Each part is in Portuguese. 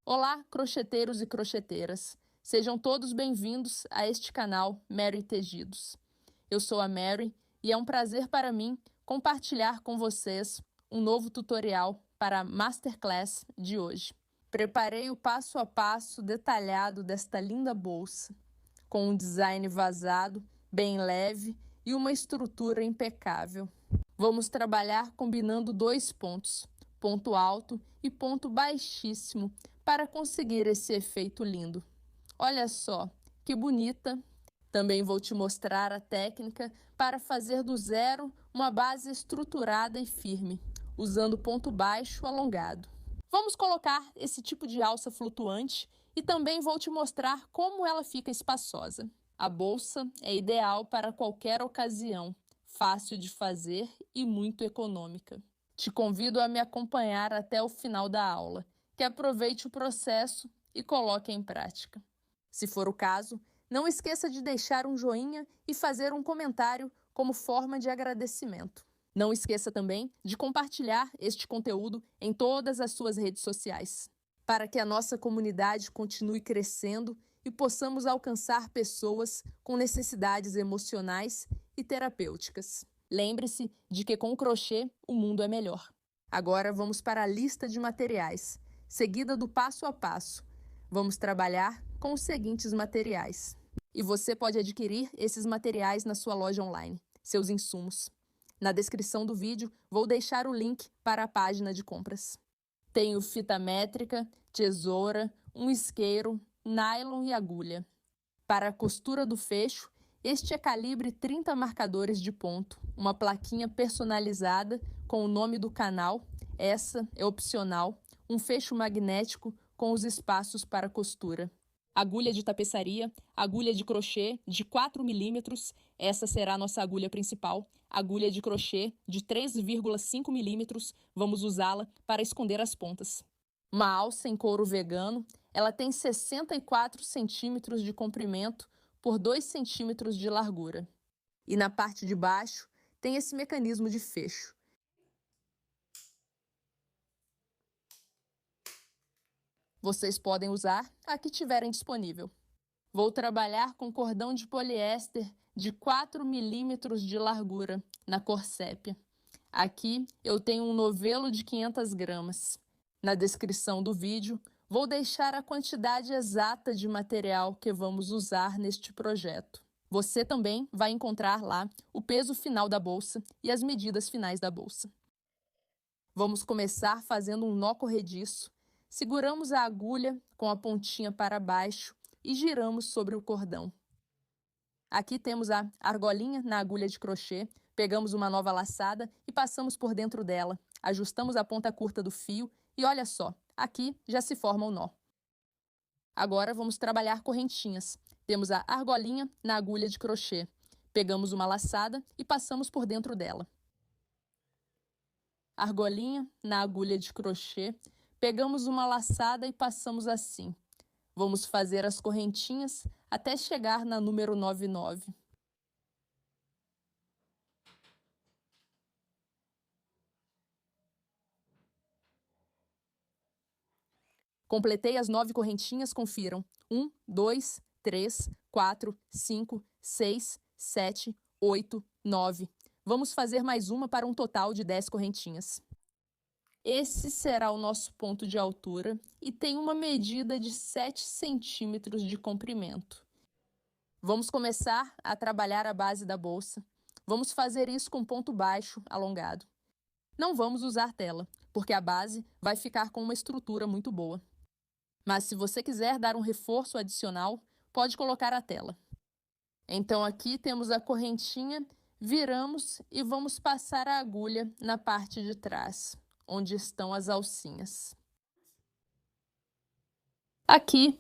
Olá, crocheteiros e crocheteiras! Sejam todos bem-vindos a este canal Mary Tejidos. Eu sou a Mary e é um prazer para mim compartilhar com vocês um novo tutorial para a Masterclass de hoje. Preparei o passo a passo detalhado desta linda bolsa, com um design vazado, bem leve e uma estrutura impecável. Vamos trabalhar combinando dois pontos, ponto alto e ponto baixíssimo, para conseguir esse efeito lindo. Olha só, que bonita! Também vou te mostrar a técnica para fazer do zero uma base estruturada e firme, usando ponto baixo alongado. Vamos colocar esse tipo de alça flutuante e também vou te mostrar como ela fica espaçosa. A bolsa é ideal para qualquer ocasião, fácil de fazer e muito econômica. Te convido a me acompanhar até o final da aula, que aproveite o processo e coloque em prática. Se for o caso, não esqueça de deixar um joinha e fazer um comentário como forma de agradecimento. Não esqueça também de compartilhar este conteúdo em todas as suas redes sociais, para que a nossa comunidade continue crescendo e possamos alcançar pessoas com necessidades emocionais e terapêuticas. Lembre-se de que com o crochê o mundo é melhor. Agora vamos para a lista de materiais, seguida do passo a passo. Vamos trabalhar com os seguintes materiais. E você pode adquirir esses materiais na sua loja online, seus insumos. Na descrição do vídeo vou deixar o link para a página de compras. Tenho fita métrica, tesoura, um isqueiro, nylon e agulha. Para a costura do fecho, este é calibre 30 marcadores de ponto, uma plaquinha personalizada com o nome do canal, essa é opcional, um fecho magnético com os espaços para costura. Agulha de tapeçaria, agulha de crochê de 4 milímetros, essa será a nossa agulha principal. Agulha de crochê de 3,5 milímetros, vamos usá-la para esconder as pontas. Uma alça em couro vegano, ela tem 64 centímetros de comprimento por 2 centímetros de largura. E na parte de baixo tem esse mecanismo de fecho. Vocês podem usar a que tiverem disponível. Vou trabalhar com cordão de poliéster de 4 milímetros de largura, na cor sépia. Aqui eu tenho um novelo de 500 gramas. Na descrição do vídeo, vou deixar a quantidade exata de material que vamos usar neste projeto. Você também vai encontrar lá o peso final da bolsa e as medidas finais da bolsa. Vamos começar fazendo um nó corrediço. Seguramos a agulha com a pontinha para baixo e giramos sobre o cordão. Aqui temos a argolinha na agulha de crochê. Pegamos uma nova laçada e passamos por dentro dela. Ajustamos a ponta curta do fio e olha só, aqui já se forma o nó. Agora vamos trabalhar correntinhas. Temos a argolinha na agulha de crochê. Pegamos uma laçada e passamos por dentro dela. Argolinha na agulha de crochê. Pegamos uma laçada e passamos assim. Vamos fazer as correntinhas até chegar na número 99. Completei as 9 correntinhas, confiram. 1, 2, 3, 4, 5, 6, 7, 8, 9. Vamos fazer mais uma para um total de 10 correntinhas. Esse será o nosso ponto de altura e tem uma medida de 7 centímetros de comprimento. Vamos começar a trabalhar a base da bolsa. Vamos fazer isso com ponto baixo alongado. Não vamos usar tela, porque a base vai ficar com uma estrutura muito boa. Mas se você quiser dar um reforço adicional, pode colocar a tela. Então aqui temos a correntinha, viramos e vamos passar a agulha na parte de trás, onde estão as alcinhas. Aqui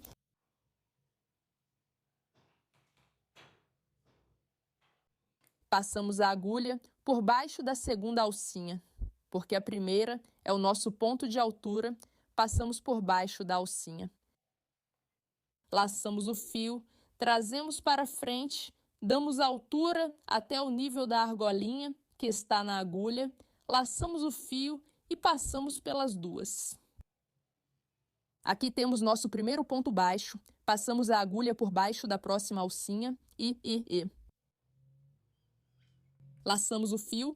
passamos a agulha por baixo da segunda alcinha, porque a primeira é o nosso ponto de altura, passamos por baixo da alcinha. Laçamos o fio, trazemos para frente, damos altura até o nível da argolinha, que está na agulha, laçamos o fio e passamos pelas duas. Aqui temos nosso primeiro ponto baixo, passamos a agulha por baixo da próxima alcinha e. Laçamos o fio,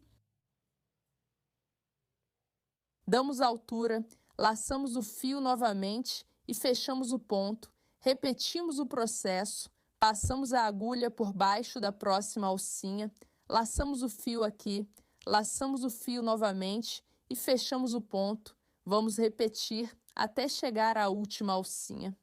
damos a altura, laçamos o fio novamente e fechamos o ponto, repetimos o processo, passamos a agulha por baixo da próxima alcinha, laçamos o fio aqui, laçamos o fio novamente e fechamos o ponto. Vamos repetir até chegar à última alcinha.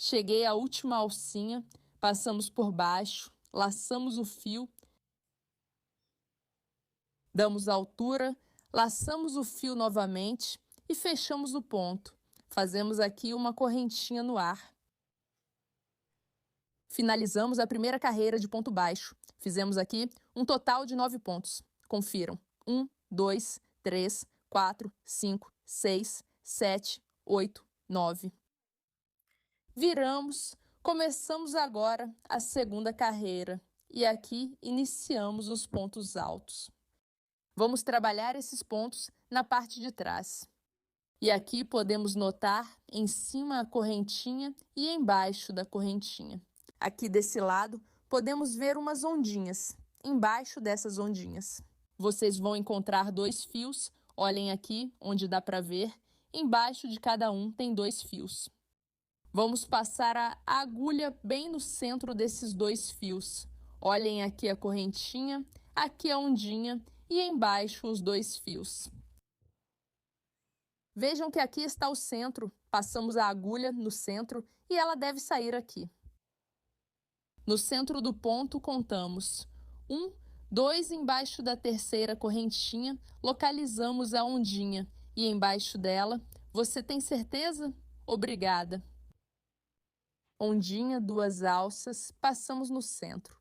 Cheguei à última alcinha, passamos por baixo, laçamos o fio, damos a altura, laçamos o fio novamente e fechamos o ponto. Fazemos aqui uma correntinha no ar. Finalizamos a primeira carreira de ponto baixo. Fizemos aqui um total de 9 pontos. Confiram. 1, 2, 3, 4, 5, 6, 7, 8, 9. Viramos, começamos agora a segunda carreira e aqui iniciamos os pontos altos. Vamos trabalhar esses pontos na parte de trás. E aqui podemos notar em cima a correntinha e embaixo da correntinha. Aqui desse lado podemos ver umas ondinhas, embaixo dessas ondinhas. Vocês vão encontrar 2 fios, olhem aqui onde dá para ver, embaixo de cada um tem 2 fios. Vamos passar a agulha bem no centro desses 2 fios. Olhem aqui a correntinha, aqui a ondinha e embaixo os 2 fios. Vejam que aqui está o centro, passamos a agulha no centro e ela deve sair aqui. No centro do ponto contamos 1, 2 embaixo da terceira correntinha, localizamos a ondinha e embaixo dela, você tem certeza? Obrigada. Ondinha, 2 alças, passamos no centro.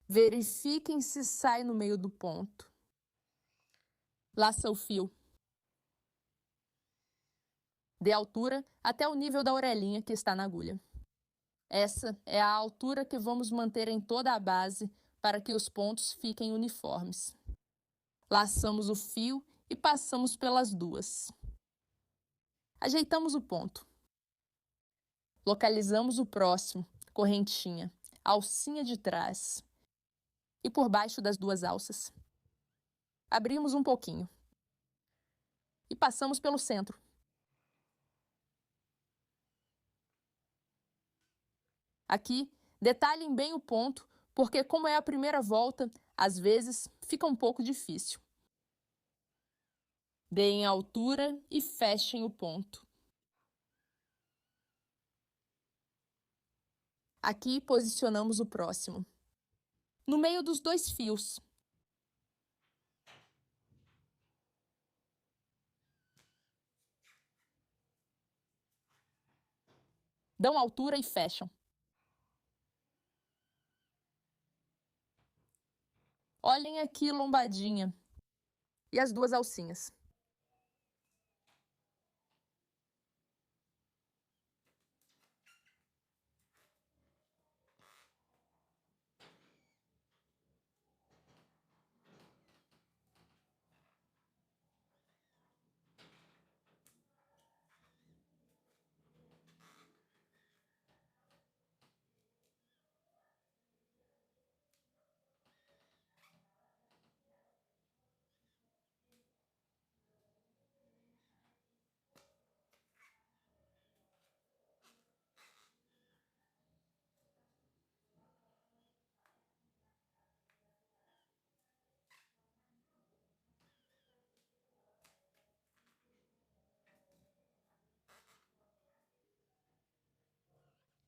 Verifiquem se sai no meio do ponto. Laça o fio. Dê altura até o nível da orelhinha que está na agulha. Essa é a altura que vamos manter em toda a base para que os pontos fiquem uniformes. Laçamos o fio e passamos pelas 2. Ajeitamos o ponto. Localizamos o próximo, correntinha, alcinha de trás. E por baixo das 2 alças. Abrimos um pouquinho. E passamos pelo centro. Aqui, detalhem bem o ponto, porque como é a primeira volta, às vezes fica um pouco difícil. Deem altura e fechem o ponto. Aqui posicionamos o próximo. No meio dos 2 fios. Dão altura e fecham. Olhem aqui lombadinha. E as 2 alcinhas.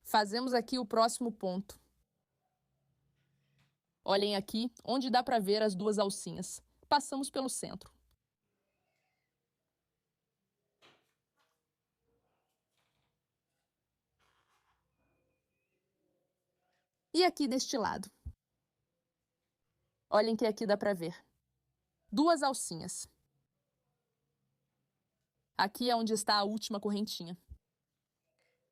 Fazemos aqui o próximo ponto. Olhem aqui onde dá para ver as 2 alcinhas. Passamos pelo centro. E aqui deste lado. Olhem que aqui dá para ver. 2 alcinhas. Aqui é onde está a última correntinha.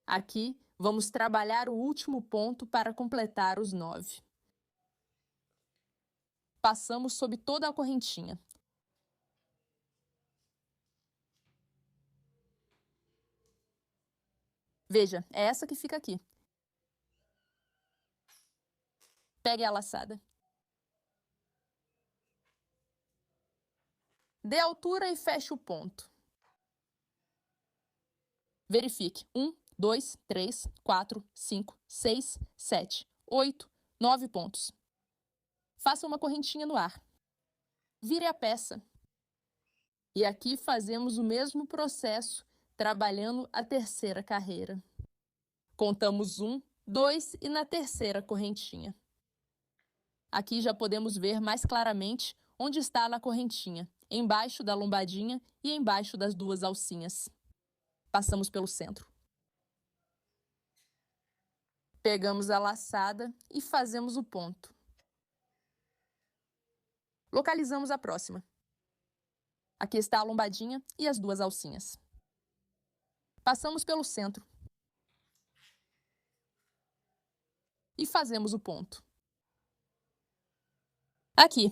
Aqui, vamos trabalhar o último ponto para completar os 9. Passamos sob toda a correntinha. Veja, é essa que fica aqui. Pegue a laçada. Dê altura e feche o ponto. Verifique. 1, 2, 3, 4, 5, 6, 7, 8, 9 pontos. Faça uma correntinha no ar. Vire a peça. E aqui fazemos o mesmo processo, trabalhando a terceira carreira. Contamos 1, 2 e na terceira correntinha. Aqui já podemos ver mais claramente onde está na correntinha, embaixo da lombadinha e embaixo das 2 alcinhas. Passamos pelo centro. Pegamos a laçada e fazemos o ponto. Localizamos a próxima. Aqui está a lombadinha e as 2 alcinhas. Passamos pelo centro. E fazemos o ponto. Aqui,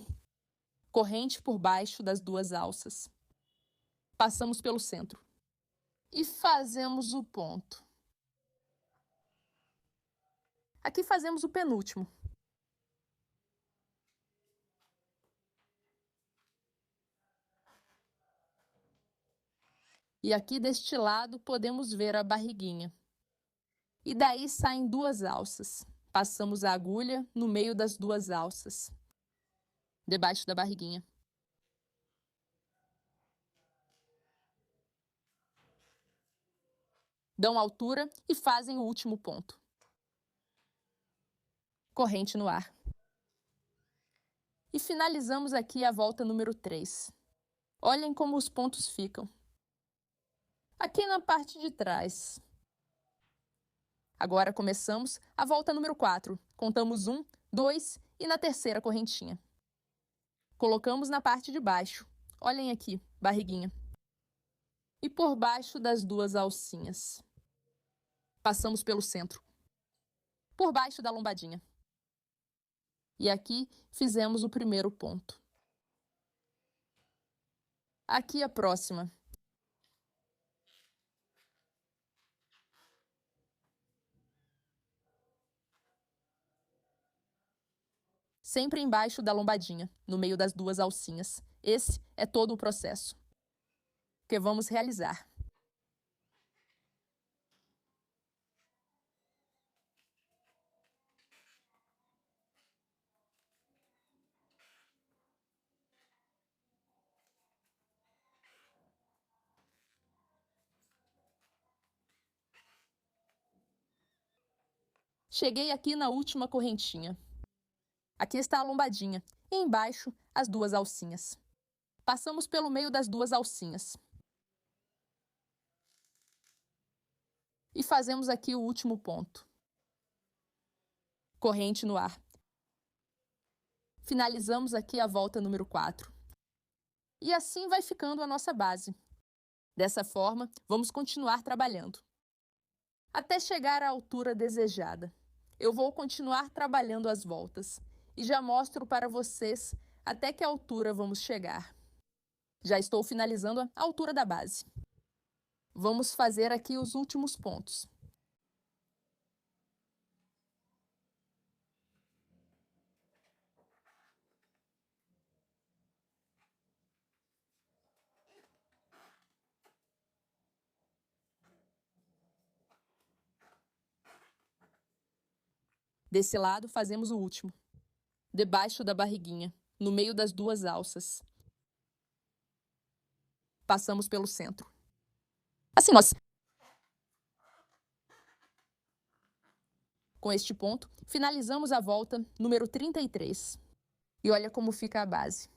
corrente por baixo das 2 alças. Passamos pelo centro. E fazemos o ponto. Aqui fazemos o penúltimo. E aqui deste lado podemos ver a barriguinha. E daí saem 2 alças. Passamos a agulha no meio das 2 alças, debaixo da barriguinha. Dão altura e fazem o último ponto. Corrente no ar. E finalizamos aqui a volta número 3. Olhem como os pontos ficam. Aqui na parte de trás. Agora começamos a volta número 4. Contamos 1, 2 e na terceira correntinha. Colocamos na parte de baixo. Olhem aqui, barriguinha. E por baixo das 2 alcinhas. Passamos pelo centro. Por baixo da lombadinha. E aqui fizemos o primeiro ponto. Aqui a próxima. Sempre embaixo da lombadinha, no meio das 2 alcinhas. Esse é todo o processo que vamos realizar. Cheguei aqui na última correntinha. Aqui está a lombadinha e embaixo as 2 alcinhas. Passamos pelo meio das 2 alcinhas. E fazemos aqui o último ponto. Corrente no ar. Finalizamos aqui a volta número 4. E assim vai ficando a nossa base. Dessa forma, vamos continuar trabalhando. Até chegar à altura desejada. Eu vou continuar trabalhando as voltas. E já mostro para vocês até que altura vamos chegar. Já estou finalizando a altura da base. Vamos fazer aqui os últimos pontos. Desse lado, fazemos o último. Debaixo da barriguinha, no meio das 2 alças. Passamos pelo centro. Assim nós. Com este ponto, finalizamos a volta número 33. E olha como fica a base.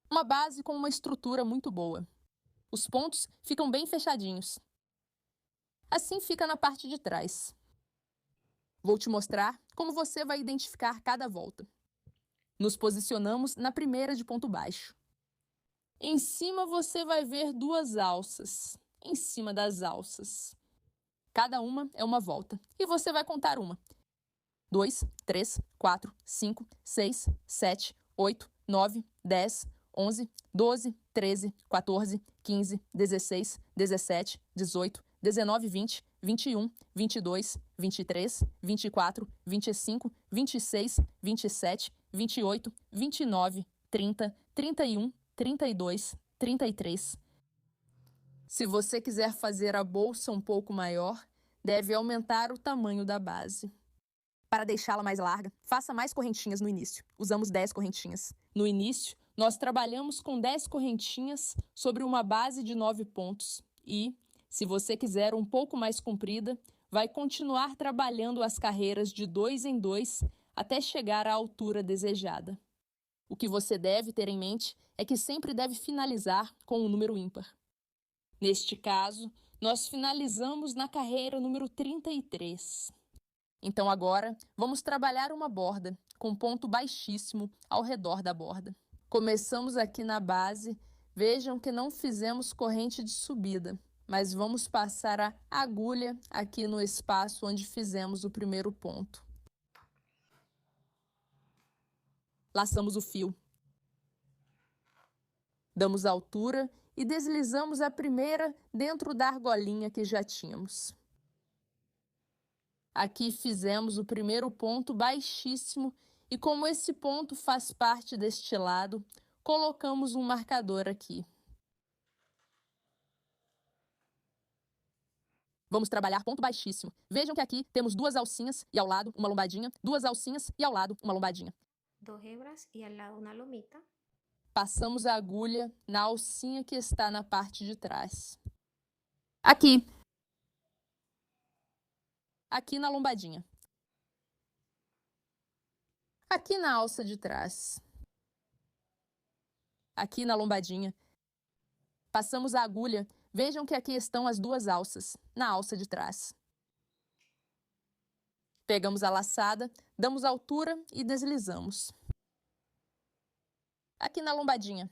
Uma base com uma estrutura muito boa. Os pontos ficam bem fechadinhos. Assim fica na parte de trás. Vou te mostrar como você vai identificar cada volta. Nos posicionamos na primeira de ponto baixo. Em cima você vai ver duas alças, em cima das alças. Cada uma é uma volta, e você vai contar 1, 2, 3, 4, 5, 6, 7, 8, 9, 10, 11, 12, 13, 14, 15, 16, 17, 18, 19, 20, 21, 22, 23, 24, 25, 26, 27, 28, 29, 30, 31, 32, 33. Se você quiser fazer a bolsa um pouco maior, deve aumentar o tamanho da base. Para deixá-la mais larga, faça mais correntinhas no início. Usamos 10 correntinhas. No início, nós trabalhamos com 10 correntinhas sobre uma base de 9 pontos e, se você quiser um pouco mais comprida, vai continuar trabalhando as carreiras de 2 em 2 até chegar à altura desejada. O que você deve ter em mente é que sempre deve finalizar com um número ímpar. Neste caso, nós finalizamos na carreira número 33. Então agora, vamos trabalhar uma borda com ponto baixíssimo ao redor da borda. Começamos aqui na base, vejam que não fizemos corrente de subida, mas vamos passar a agulha aqui no espaço onde fizemos o primeiro ponto. Laçamos o fio. Damos altura e deslizamos a primeira dentro da argolinha que já tínhamos. Aqui fizemos o primeiro ponto baixíssimo e como esse ponto faz parte deste lado, colocamos um marcador aqui. Vamos trabalhar ponto baixíssimo. Vejam que aqui temos duas alcinhas e ao lado uma lombadinha, duas alcinhas e ao lado uma lombadinha. 2 hebras y al lado una lomita. Passamos a agulha na alcinha que está na parte de trás. Aqui. Aqui na lombadinha. Aqui na alça de trás. Aqui na lombadinha. Passamos a agulha. Vejam que aqui estão as duas alças, na alça de trás. Pegamos a laçada, damos altura e deslizamos. Aqui na lombadinha.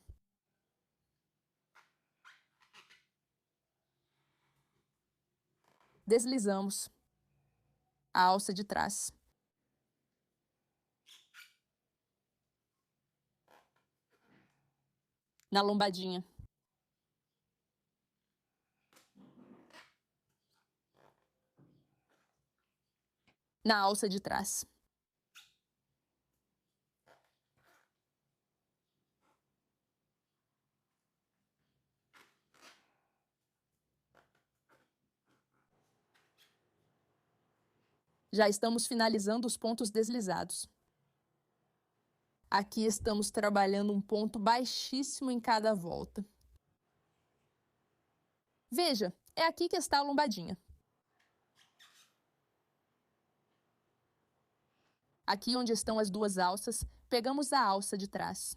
Deslizamos a alça de trás. Na lombadinha. Na alça de trás. Já estamos finalizando os pontos deslizados. Aqui estamos trabalhando um ponto baixíssimo em cada volta. Veja, é aqui que está a lombadinha. Aqui onde estão as duas alças, pegamos a alça de trás.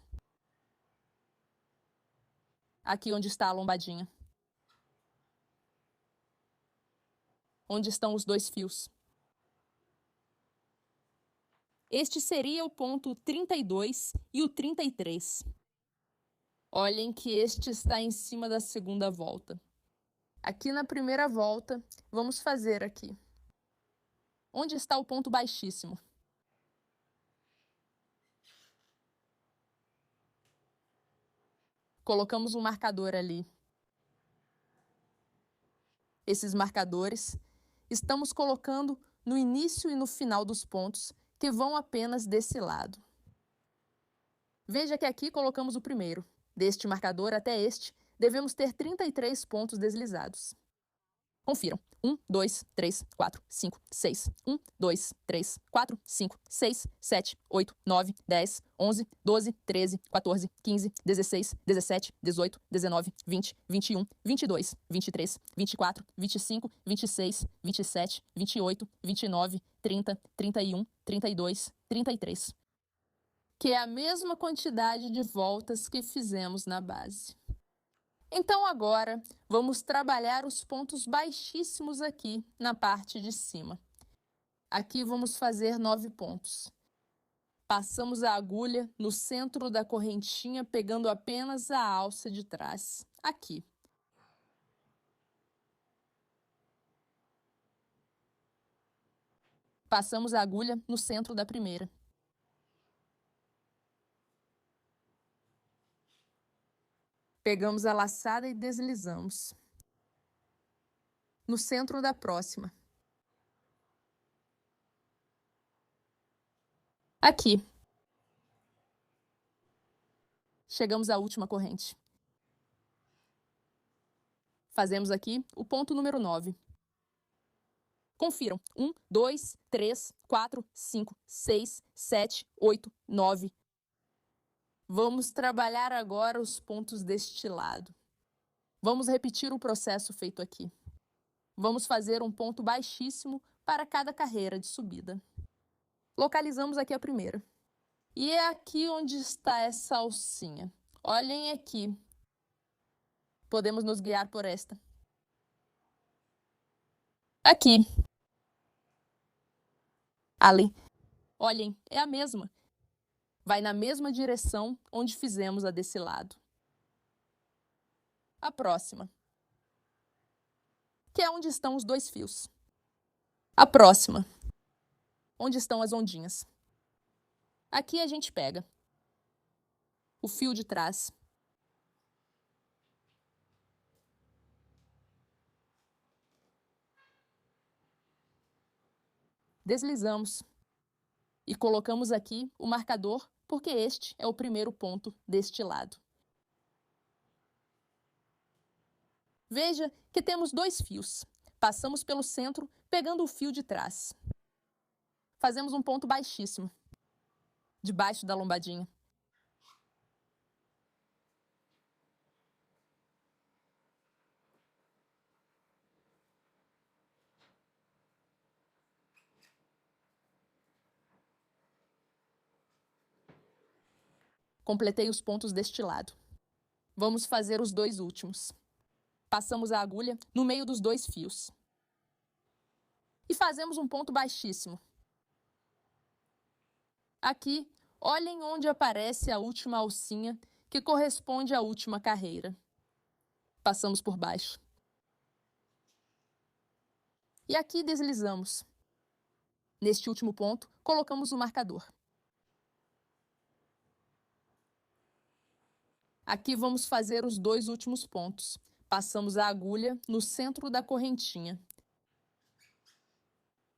Aqui onde está a lombadinha. Onde estão os dois fios. Este seria o ponto 32 e o 33. Olhem que este está em cima da segunda volta. Aqui na primeira volta, vamos fazer aqui. Onde está o ponto baixíssimo? Colocamos um marcador ali. Esses marcadores estamos colocando no início e no final dos pontos, que vão apenas desse lado. Veja que aqui colocamos o primeiro. Deste marcador até este, devemos ter 33 pontos deslizados. Confiram. 1, 2, 3, 4, 5, 6. 1, 2, 3, 4, 5, 6, 7, 8, 9, 10, 11, 12, 13, 14, 15, 16, 17, 18, 19, 20, 21, 22, 23, 24, 25, 26, 27, 28, 29, 30, 31, 32, 33. Que é a mesma quantidade de voltas que fizemos na base. Então agora, vamos trabalhar os pontos baixíssimos aqui na parte de cima. Aqui vamos fazer 9 pontos. Passamos a agulha no centro da correntinha, pegando apenas a alça de trás, aqui. Passamos a agulha no centro da primeira. Pegamos a laçada e deslizamos. No centro da próxima. Aqui. Chegamos à última corrente. Fazemos aqui o ponto número 9. Confiram. 1, 2, 3, 4, 5, 6, 7, 8, 9. Vamos trabalhar agora os pontos deste lado. Vamos repetir o processo feito aqui. Vamos fazer um ponto baixíssimo para cada carreira de subida. Localizamos aqui a primeira. E é aqui onde está essa alcinha. Olhem aqui. Podemos nos guiar por esta. Aqui. Ali. Olhem, é a mesma. Vai na mesma direção onde fizemos a desse lado. A próxima. Que é onde estão os 2 fios. A próxima. Onde estão as ondinhas. Aqui a gente pega o fio de trás. Deslizamos. E colocamos aqui o marcador, porque este é o primeiro ponto deste lado. Veja que temos 2 fios. Passamos pelo centro, pegando o fio de trás. Fazemos um ponto baixíssimo, debaixo da lombadinha. Completei os pontos deste lado. Vamos fazer os 2 últimos. Passamos a agulha no meio dos 2 fios. E fazemos um ponto baixíssimo. Aqui, olhem onde aparece a última alcinha, que corresponde à última carreira. Passamos por baixo. E aqui deslizamos. Neste último ponto, colocamos o marcador. Aqui vamos fazer os 2 últimos pontos. Passamos a agulha no centro da correntinha.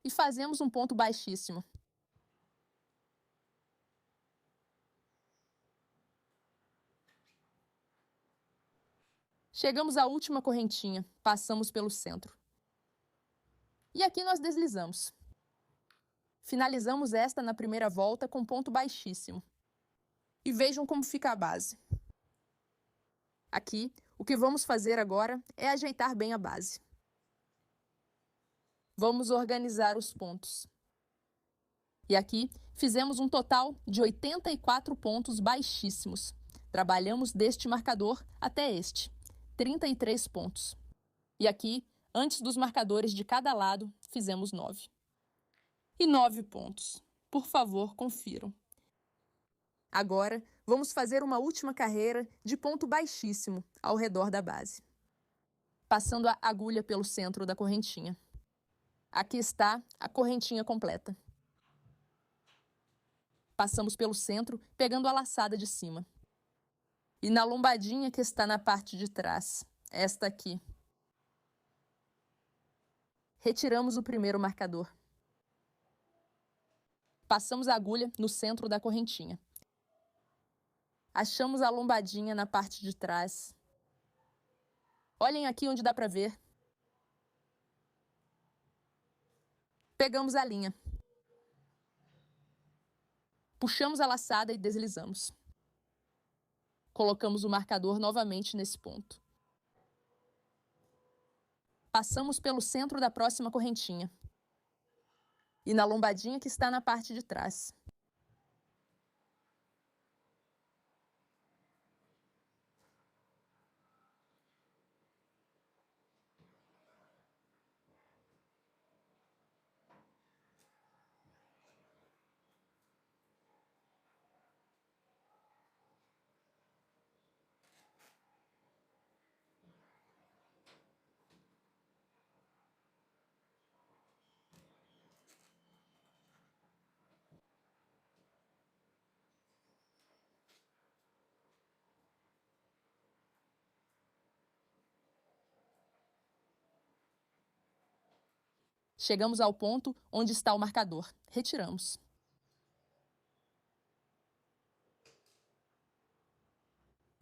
E fazemos um ponto baixíssimo. Chegamos à última correntinha, passamos pelo centro. E aqui nós deslizamos. Finalizamos esta na primeira volta com ponto baixíssimo. E vejam como fica a base. Aqui, o que vamos fazer agora é ajeitar bem a base. Vamos organizar os pontos. E aqui, fizemos um total de 84 pontos baixíssimos. Trabalhamos deste marcador até este, 33 pontos. E aqui, antes dos marcadores de cada lado, fizemos 9. E 9 pontos. Por favor, confiram. Agora, vamos fazer uma última carreira de ponto baixíssimo ao redor da base. Passando a agulha pelo centro da correntinha. Aqui está a correntinha completa. Passamos pelo centro, pegando a laçada de cima. E na lombadinha que está na parte de trás, esta aqui. Retiramos o primeiro marcador. Passamos a agulha no centro da correntinha. Achamos a lombadinha na parte de trás. Olhem aqui onde dá para ver. Pegamos a linha. Puxamos a laçada e deslizamos. Colocamos o marcador novamente nesse ponto. Passamos pelo centro da próxima correntinha. E na lombadinha que está na parte de trás. Chegamos ao ponto onde está o marcador. Retiramos.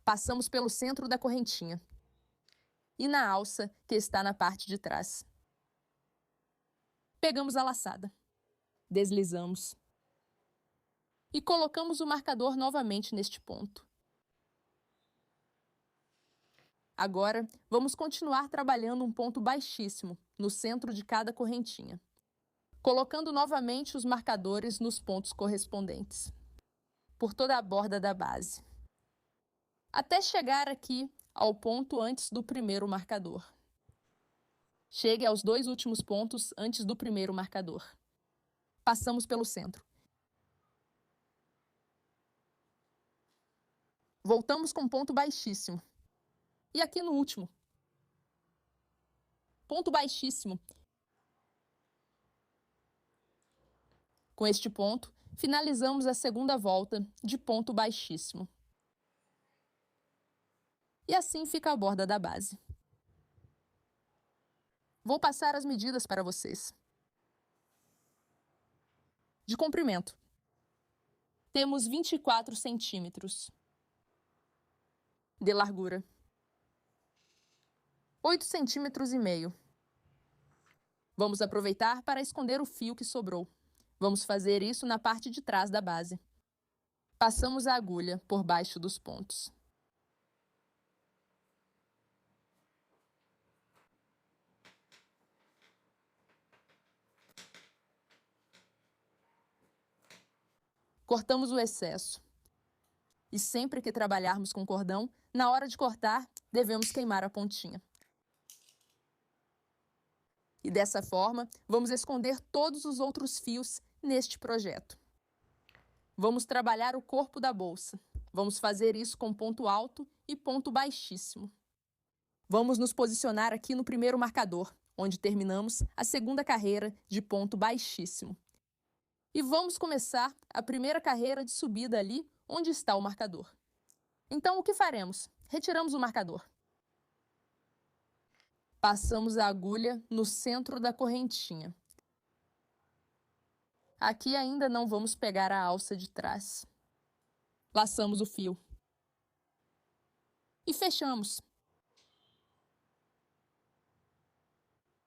Passamos pelo centro da correntinha e na alça que está na parte de trás. Pegamos a laçada, deslizamos e colocamos o marcador novamente neste ponto. Agora, vamos continuar trabalhando um ponto baixíssimo no centro de cada correntinha, colocando novamente os marcadores nos pontos correspondentes, por toda a borda da base, até chegar aqui ao ponto antes do primeiro marcador. Chegue aos 2 últimos pontos antes do primeiro marcador. Passamos pelo centro. Voltamos com ponto baixíssimo. E aqui no último. Ponto baixíssimo. Com este ponto, finalizamos a segunda volta de ponto baixíssimo. E assim fica a borda da base. Vou passar as medidas para vocês. De comprimento, temos 24 centímetros. De largura, 8,5 centímetros. Vamos aproveitar para esconder o fio que sobrou. Vamos fazer isso na parte de trás da base. Passamos a agulha por baixo dos pontos. Cortamos o excesso. E sempre que trabalharmos com cordão, na hora de cortar, devemos queimar a pontinha. E dessa forma, vamos esconder todos os outros fios neste projeto. Vamos trabalhar o corpo da bolsa. Vamos fazer isso com ponto alto e ponto baixíssimo. Vamos nos posicionar aqui no primeiro marcador, onde terminamos a segunda carreira de ponto baixíssimo. E vamos começar a primeira carreira de subida ali, onde está o marcador. Então, o que faremos? Retiramos o marcador. Passamos a agulha no centro da correntinha. Aqui ainda não vamos pegar a alça de trás. Laçamos o fio. E fechamos.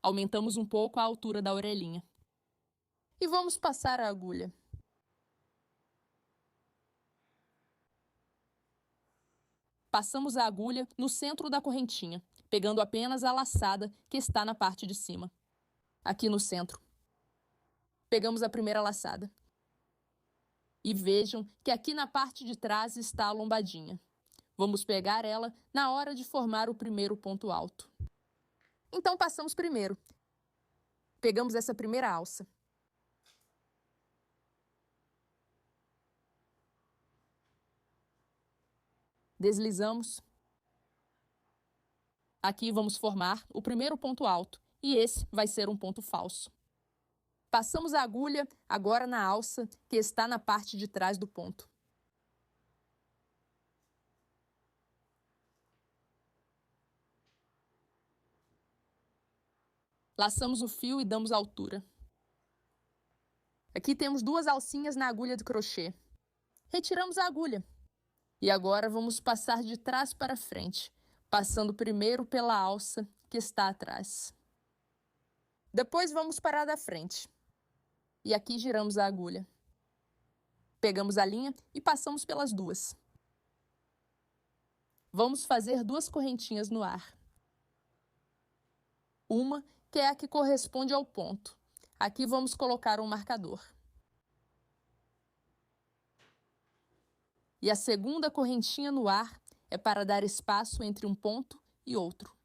Aumentamos um pouco a altura da orelhinha. E vamos passar a agulha. Passamos a agulha no centro da correntinha, pegando apenas a laçada que está na parte de cima. Aqui no centro. Pegamos a primeira laçada. E vejam que aqui na parte de trás está a lombadinha. Vamos pegar ela na hora de formar o primeiro ponto alto. Então passamos primeiro. Pegamos essa primeira alça. Deslizamos. Aqui vamos formar o primeiro ponto alto e esse vai ser um ponto falso. Passamos a agulha agora na alça que está na parte de trás do ponto. Laçamos o fio e damos altura. Aqui temos 2 alcinhas na agulha de crochê. Retiramos a agulha. E agora vamos passar de trás para frente, passando primeiro pela alça que está atrás. Depois vamos para a da frente. E aqui giramos a agulha. Pegamos a linha e passamos pelas 2. Vamos fazer 2 correntinhas no ar. Uma que é a que corresponde ao ponto. Aqui vamos colocar um marcador. E a segunda correntinha no ar é para dar espaço entre um ponto e outro.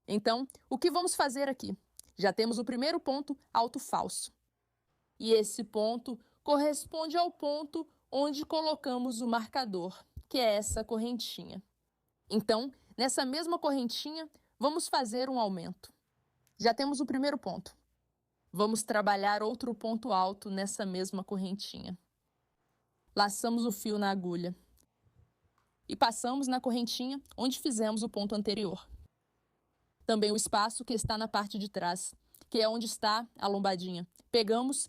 Então, o que vamos fazer aqui? Já temos o primeiro ponto alto falso. E esse ponto corresponde ao ponto onde colocamos o marcador, que é essa correntinha. Então, nessa mesma correntinha, vamos fazer um aumento. Já temos o primeiro ponto. Vamos trabalhar outro ponto alto nessa mesma correntinha. Laçamos o fio na agulha e passamos na correntinha onde fizemos o ponto anterior. Também o espaço que está na parte de trás, que é onde está a lombadinha. Pegamos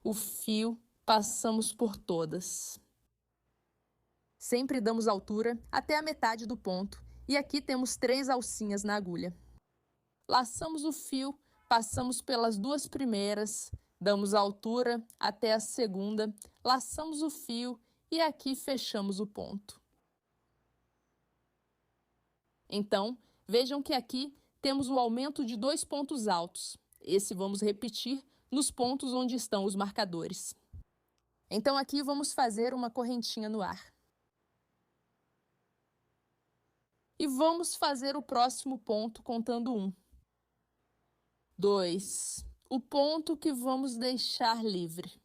o fio, passamos por todas. Sempre damos altura até a metade do ponto, e aqui temos 3 alcinhas na agulha. Laçamos o fio, passamos pelas 2 primeiras, damos altura até a segunda, laçamos o fio e aqui fechamos o ponto. Então, vejam que aqui temos o aumento de 2 pontos altos. Esse vamos repetir nos pontos onde estão os marcadores. Então aqui vamos fazer uma correntinha no ar. E vamos fazer o próximo ponto contando 1, 2, o ponto que vamos deixar livre.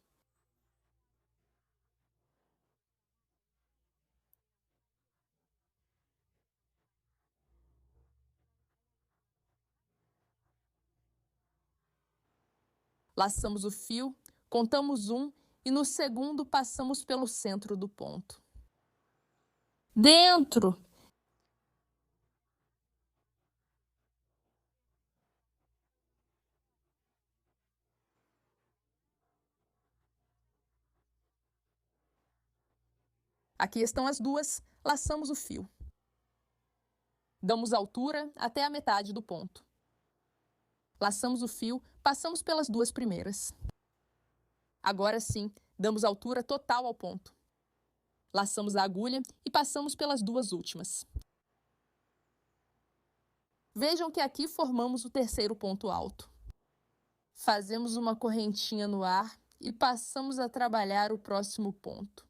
Laçamos o fio, contamos 1 e no segundo passamos pelo centro do ponto. Dentro! Aqui estão as 2, laçamos o fio. Damos altura até a metade do ponto. Laçamos o fio, passamos pelas 2 primeiras. Agora sim, damos altura total ao ponto. Laçamos a agulha e passamos pelas 2 últimas. Vejam que aqui formamos o terceiro ponto alto. Fazemos uma correntinha no ar e passamos a trabalhar o próximo ponto.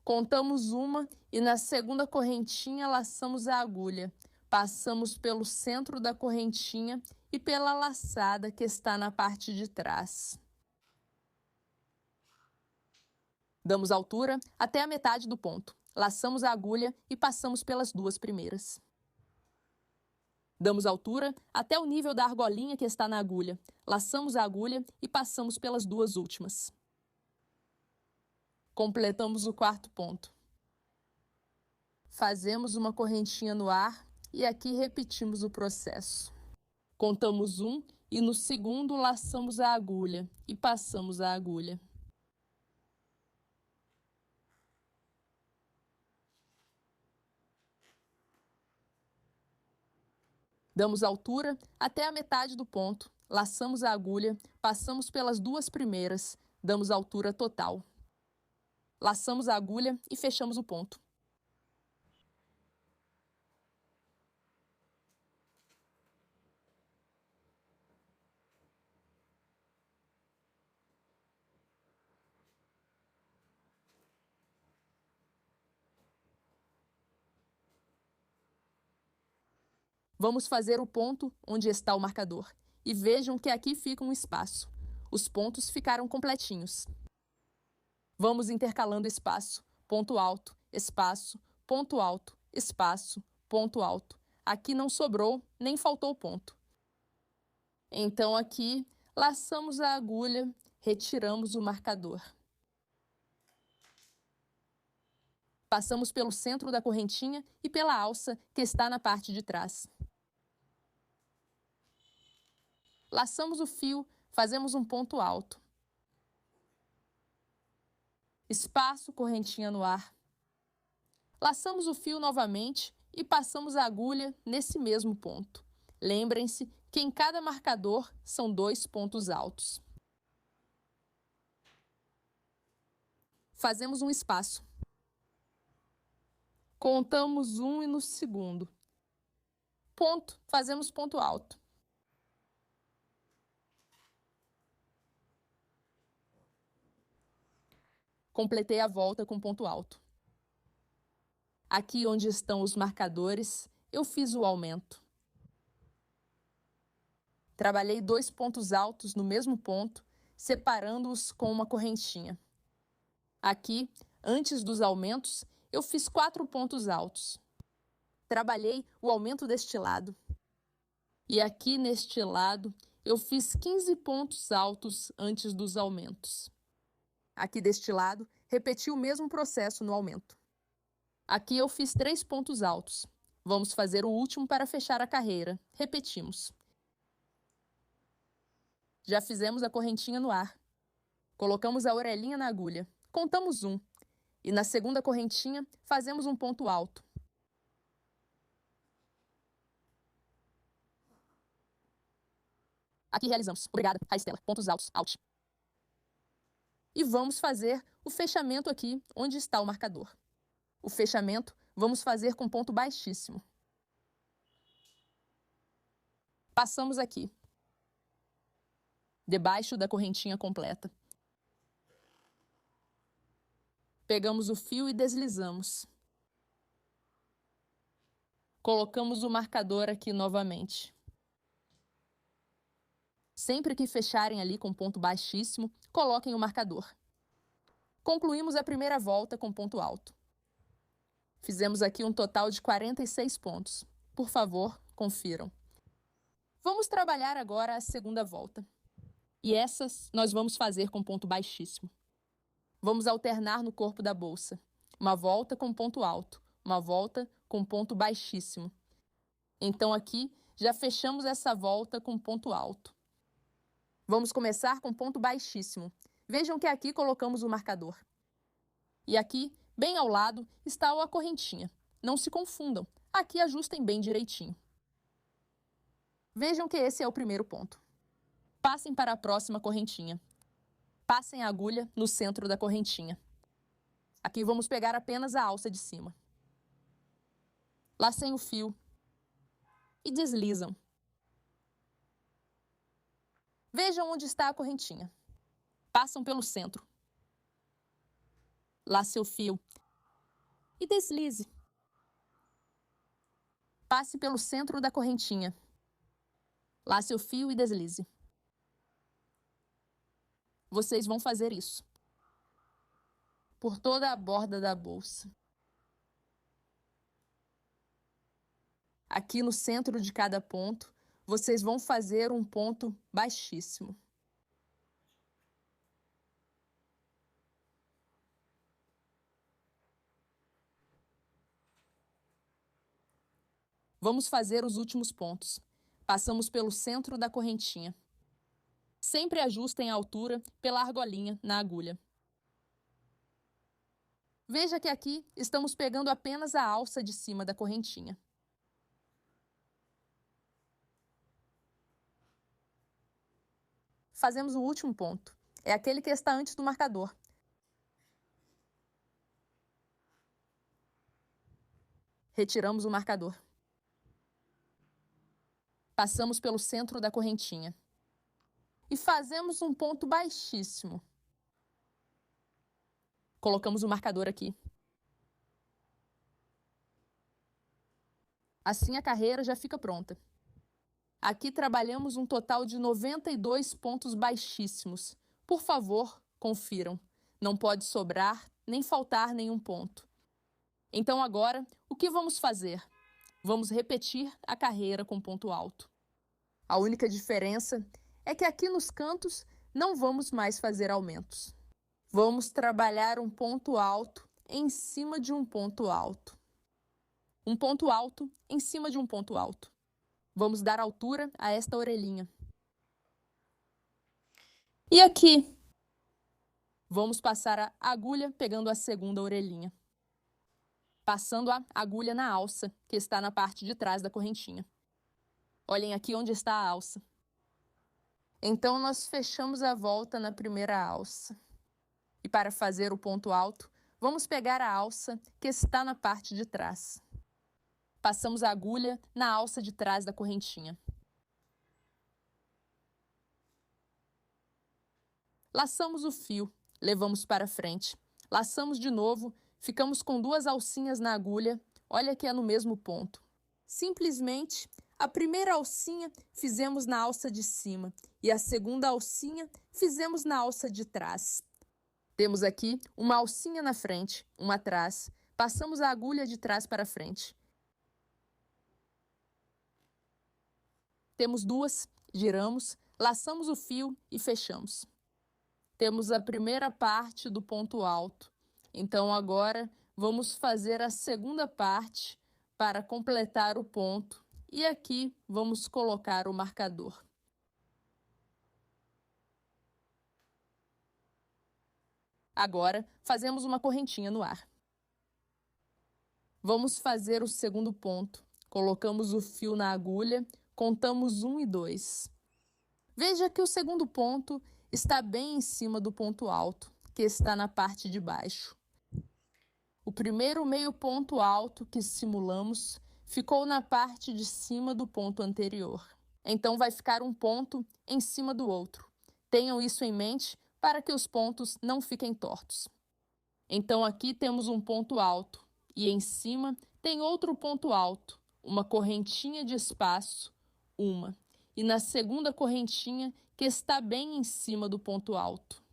Contamos 1 e na segunda correntinha laçamos a agulha. Passamos pelo centro da correntinha e pela laçada que está na parte de trás. Damos altura até a metade do ponto. Laçamos a agulha e passamos pelas 2 primeiras. Damos altura até o nível da argolinha que está na agulha. Laçamos a agulha e passamos pelas 2 últimas. Completamos o quarto ponto. Fazemos uma correntinha no ar e aqui repetimos o processo. Contamos 1 e no segundo laçamos a agulha e passamos a agulha. Damos altura até a metade do ponto, laçamos a agulha, passamos pelas 2 primeiras, damos altura total. Laçamos a agulha e fechamos o ponto. Vamos fazer o ponto onde está o marcador. E vejam que aqui fica um espaço. Os pontos ficaram completinhos. Vamos intercalando espaço, ponto alto, espaço, ponto alto, espaço, ponto alto. Aqui não sobrou, nem faltou ponto. Então aqui, laçamos a agulha, retiramos o marcador. Passamos pelo centro da correntinha e pela alça que está na parte de trás. Laçamos o fio, fazemos um ponto alto. Espaço, correntinha no ar. Laçamos o fio novamente e passamos a agulha nesse mesmo ponto. Lembrem-se que em cada marcador são 2 pontos altos. Fazemos um espaço. Contamos 1 e no segundo. Ponto, fazemos ponto alto. Completei a volta com ponto alto. Aqui onde estão os marcadores, eu fiz o aumento. Trabalhei 2 pontos altos no mesmo ponto, separando-os com uma correntinha. Aqui, antes dos aumentos, eu fiz 4 pontos altos. Trabalhei o aumento deste lado. E aqui neste lado, eu fiz 15 pontos altos antes dos aumentos. Aqui deste lado, repeti o mesmo processo no aumento. Aqui eu fiz 3 pontos altos. Vamos fazer o último para fechar a carreira. Repetimos. Já fizemos a correntinha no ar. Colocamos a orelhinha na agulha. Contamos 1. E na segunda correntinha, fazemos um ponto alto. Aqui realizamos. Obrigada, Raistela. Pontos altos, alt. E vamos fazer o fechamento aqui, onde está o marcador. O fechamento vamos fazer com ponto baixíssimo. Passamos aqui, debaixo da correntinha completa. Pegamos o fio e deslizamos. Colocamos o marcador aqui novamente. Sempre que fecharem ali com ponto baixíssimo, coloquem o marcador. Concluímos a primeira volta com ponto alto. Fizemos aqui um total de 46 pontos. Por favor, confiram. Vamos trabalhar agora a segunda volta. E essas nós vamos fazer com ponto baixíssimo. Vamos alternar no corpo da bolsa. Uma volta com ponto alto, uma volta com ponto baixíssimo. Então aqui já fechamos essa volta com ponto alto. Vamos começar com ponto baixíssimo. Vejam que aqui colocamos o marcador. E aqui, bem ao lado, está a correntinha. Não se confundam. Aqui ajustem bem direitinho. Vejam que esse é o primeiro ponto. Passem para a próxima correntinha. Passem a agulha no centro da correntinha. Aqui vamos pegar apenas a alça de cima. Lacem o fio e deslizam. Vejam onde está a correntinha. Passam pelo centro. Lace o fio e deslize. Passe pelo centro da correntinha. Lace o fio e deslize. Vocês vão fazer isso por toda a borda da bolsa. Aqui no centro de cada ponto, vocês vão fazer um ponto baixíssimo. Vamos fazer os últimos pontos. Passamos pelo centro da correntinha. Sempre ajustem a altura pela argolinha na agulha. Veja que aqui estamos pegando apenas a alça de cima da correntinha. Fazemos o último ponto. É aquele que está antes do marcador. Retiramos o marcador. Passamos pelo centro da correntinha. E fazemos um ponto baixíssimo. Colocamos o marcador aqui. Assim a carreira já fica pronta. Aqui trabalhamos um total de 92 pontos baixíssimos. Por favor, confiram. Não pode sobrar nem faltar nenhum ponto. Então agora, o que vamos fazer? Vamos repetir a carreira com ponto alto. A única diferença é que aqui nos cantos não vamos mais fazer aumentos. Vamos trabalhar um ponto alto em cima de um ponto alto. Um ponto alto em cima de um ponto alto. Vamos dar altura a esta orelhinha. E aqui, vamos passar a agulha pegando a segunda orelhinha. Passando a agulha na alça, que está na parte de trás da correntinha. Olhem aqui onde está a alça. Então, nós fechamos a volta na primeira alça. E para fazer o ponto alto, vamos pegar a alça que está na parte de trás. Passamos a agulha na alça de trás da correntinha. Laçamos o fio, levamos para frente. Laçamos de novo, ficamos com 2 alcinhas na agulha, olha que é no mesmo ponto. Simplesmente, a primeira alcinha fizemos na alça de cima e a segunda alcinha fizemos na alça de trás. Temos aqui uma alcinha na frente, uma atrás. Passamos a agulha de trás para frente. Temos 2, giramos, laçamos o fio e fechamos. Temos a primeira parte do ponto alto. Então agora vamos fazer a segunda parte para completar o ponto. E aqui vamos colocar o marcador. Agora, fazemos uma correntinha no ar. Vamos fazer o segundo ponto. Colocamos o fio na agulha, contamos 1 e 2. Veja que o segundo ponto está bem em cima do ponto alto, que está na parte de baixo. O primeiro meio ponto alto que simulamos ficou na parte de cima do ponto anterior. Então vai ficar um ponto em cima do outro. Tenham isso em mente para que os pontos não fiquem tortos. Então aqui temos um ponto alto e em cima tem outro ponto alto, uma correntinha de espaço, uma, e na segunda correntinha que está bem em cima do ponto alto.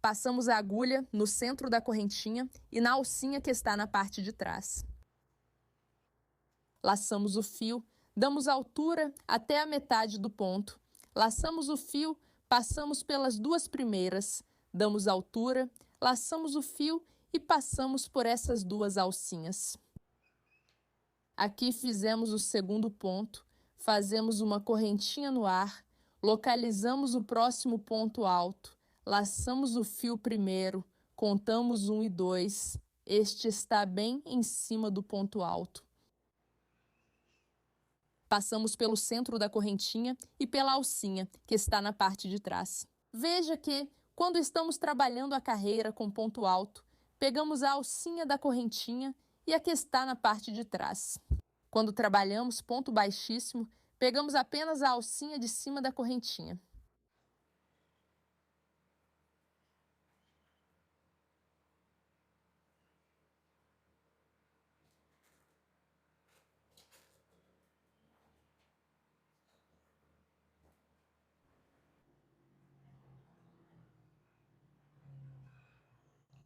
Passamos a agulha no centro da correntinha e na alcinha que está na parte de trás. Laçamos o fio, damos altura até a metade do ponto. Laçamos o fio, passamos pelas duas primeiras, damos altura, laçamos o fio e passamos por essas duas alcinhas. Aqui fizemos o segundo ponto, fazemos uma correntinha no ar, localizamos o próximo ponto alto, laçamos o fio primeiro, contamos 1 e 2. Este está bem em cima do ponto alto. Passamos pelo centro da correntinha e pela alcinha, que está na parte de trás. Veja que, quando estamos trabalhando a carreira com ponto alto, pegamos a alcinha da correntinha e a que está na parte de trás. Quando trabalhamos ponto baixíssimo, pegamos apenas a alcinha de cima da correntinha.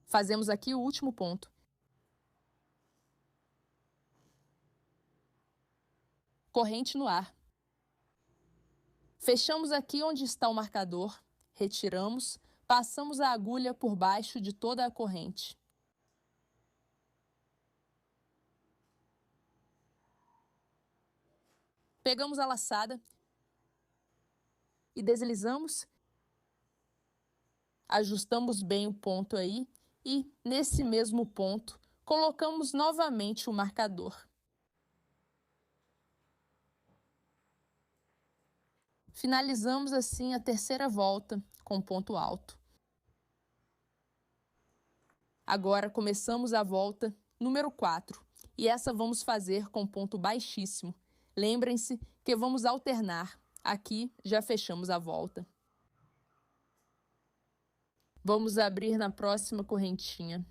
Fazemos aqui o último ponto. Corrente no ar. Fechamos aqui onde está o marcador, retiramos, passamos a agulha por baixo de toda a corrente. Pegamos a laçada e deslizamos, ajustamos bem o ponto aí e, nesse mesmo ponto, colocamos novamente o marcador. Finalizamos assim a terceira volta com ponto alto. Agora começamos a volta número 4 e essa vamos fazer com ponto baixíssimo. Lembrem-se que vamos alternar. Aqui já fechamos a volta. Vamos abrir na próxima correntinha.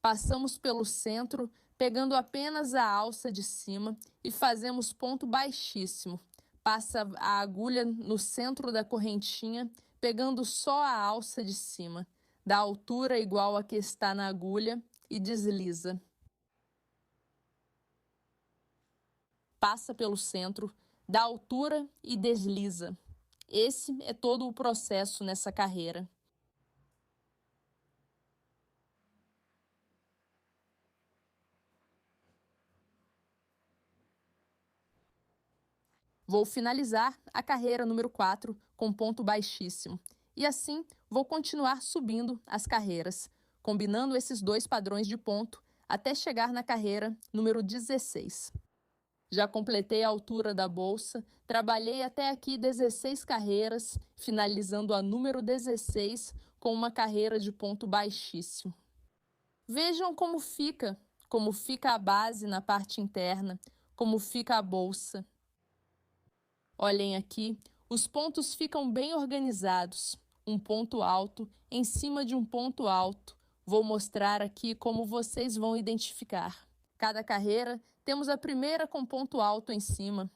Passamos pelo centro, pegando apenas a alça de cima e fazemos ponto baixíssimo. Passa a agulha no centro da correntinha, pegando só a alça de cima. Dá altura igual a que está na agulha e desliza. Passa pelo centro, dá altura e desliza. Esse é todo o processo nessa carreira. Vou finalizar a carreira número 4 com ponto baixíssimo. E assim, vou continuar subindo as carreiras, combinando esses dois padrões de ponto até chegar na carreira número 16. Já completei a altura da bolsa, trabalhei até aqui 16 carreiras, finalizando a número 16 com uma carreira de ponto baixíssimo. Vejam como fica a base na parte interna, como fica a bolsa. Olhem aqui, os pontos ficam bem organizados, um ponto alto em cima de um ponto alto. Vou mostrar aqui como vocês vão identificar. Cada carreira temos a primeira com ponto alto em cima,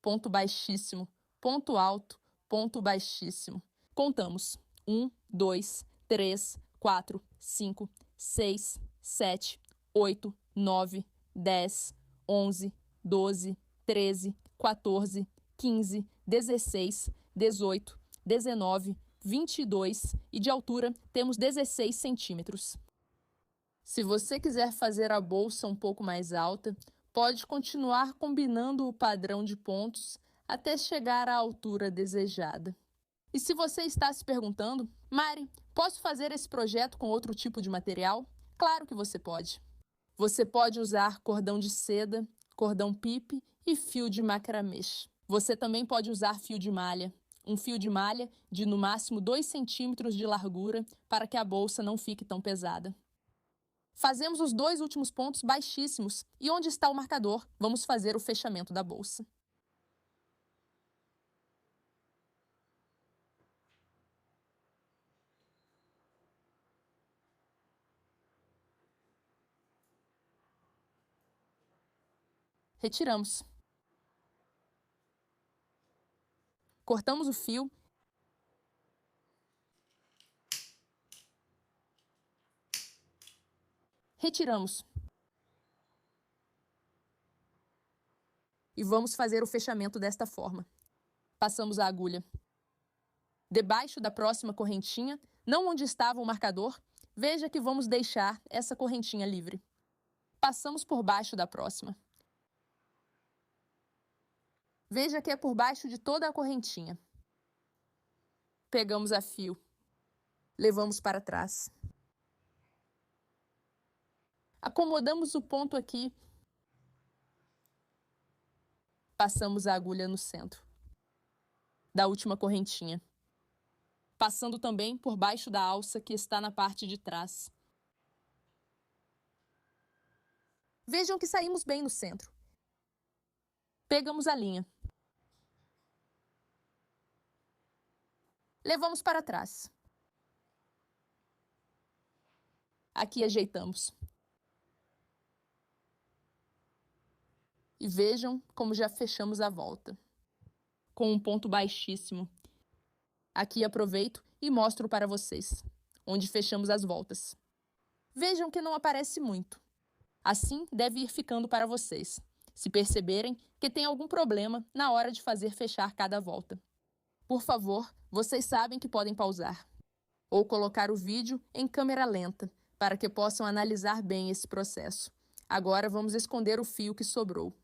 ponto baixíssimo, ponto alto, ponto baixíssimo. Contamos 1, 2, 3, 4, 5, 6, 7, 8, 9, 10, 11, 12, 13, 14, 15, 16, 18, 19, 22 e de altura temos 16 centímetros. Se você quiser fazer a bolsa um pouco mais alta, pode continuar combinando o padrão de pontos até chegar à altura desejada. E se você está se perguntando, Mari, Posso fazer esse projeto com outro tipo de material? Claro que você pode. Você pode usar cordão de seda, cordão pipe e fio de macramês. Você também pode usar fio de malha. Um fio de malha de no máximo 2 centímetros de largura para que a bolsa não fique tão pesada. Fazemos os 2 últimos pontos baixíssimos e onde está o marcador, vamos fazer o fechamento da bolsa. Retiramos. Cortamos o fio. Retiramos. E vamos fazer o fechamento desta forma. Passamos a agulha debaixo da próxima correntinha, não onde estava o marcador. Veja que vamos deixar essa correntinha livre. Passamos por baixo da próxima. Veja que é por baixo de toda a correntinha. Pegamos a fio. Levamos para trás. Acomodamos o ponto aqui. Passamos a agulha no centro da última correntinha, passando também por baixo da alça que está na parte de trás. Vejam que saímos bem no centro. Pegamos a linha. Levamos para trás. Aqui ajeitamos. E vejam como já fechamos a volta, com um ponto baixíssimo. Aqui aproveito e mostro para vocês, onde fechamos as voltas. Vejam que não aparece muito. Assim deve ir ficando para vocês, se perceberem que tem algum problema na hora de fazer fechar cada volta. Por favor, vocês sabem que podem pausar ou colocar o vídeo em câmera lenta para que possam analisar bem esse processo. Agora vamos esconder o fio que sobrou.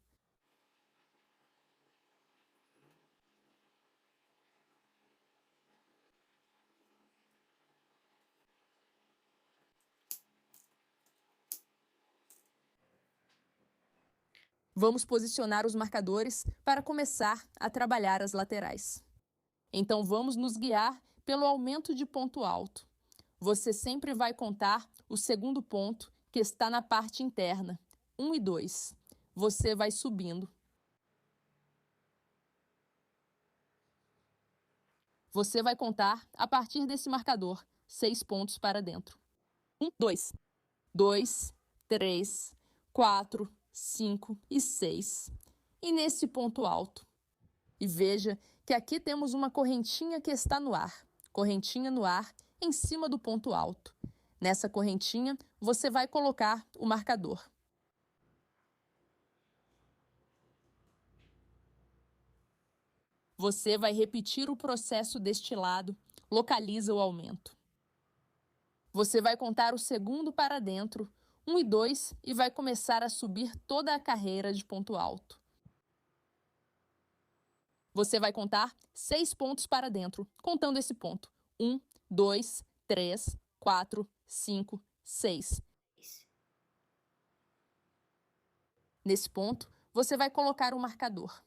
Vamos posicionar os marcadores para começar a trabalhar as laterais. Então vamos nos guiar pelo aumento de ponto alto. Você sempre vai contar o segundo ponto que está na parte interna, 1 e 2. Você vai subindo. Você vai contar a partir desse marcador, 6 pontos para dentro. 1, 2, 2, 3, 4, 5 e 6. E nesse ponto alto. E veja que aqui temos uma correntinha que está no ar. Correntinha no ar em cima do ponto alto. Nessa correntinha, você vai colocar o marcador. Você vai repetir o processo deste lado, localiza o aumento. Você vai contar o segundo para dentro, 1 e 2, e vai começar a subir toda a carreira de ponto alto. Você vai contar 6 pontos para dentro, contando esse ponto. 1, 2, 3, 4, 5, 6. Nesse ponto, você vai colocar o marcador.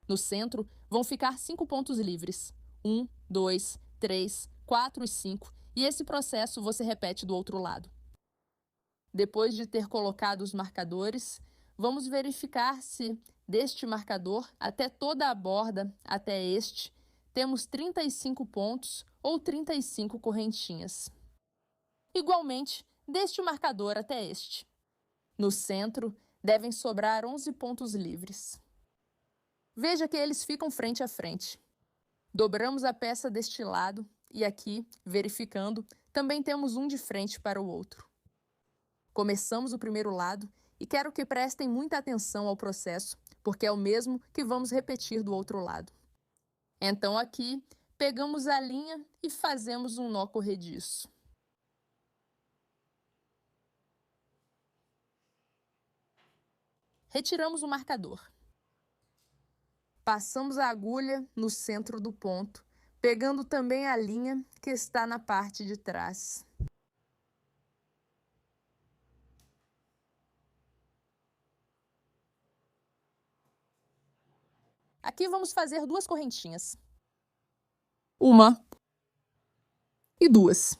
No centro, vão ficar 5 pontos livres. 1, 2, 3, 4 e 5. E esse processo você repete do outro lado. Depois de ter colocado os marcadores, vamos verificar se deste marcador até toda a borda, até este, temos 35 pontos ou 35 correntinhas. Igualmente, deste marcador até este. No centro, devem sobrar 11 pontos livres. Veja que eles ficam frente a frente. Dobramos a peça deste lado e aqui, verificando, também temos um de frente para o outro. Começamos o primeiro lado e quero que prestem muita atenção ao processo, porque é o mesmo que vamos repetir do outro lado. Então aqui, pegamos a linha e fazemos um nó corrediço. Retiramos o marcador. Passamos a agulha no centro do ponto pegando também a linha que está na parte de trás. Aqui vamos fazer 2 correntinhas. 1 e 2.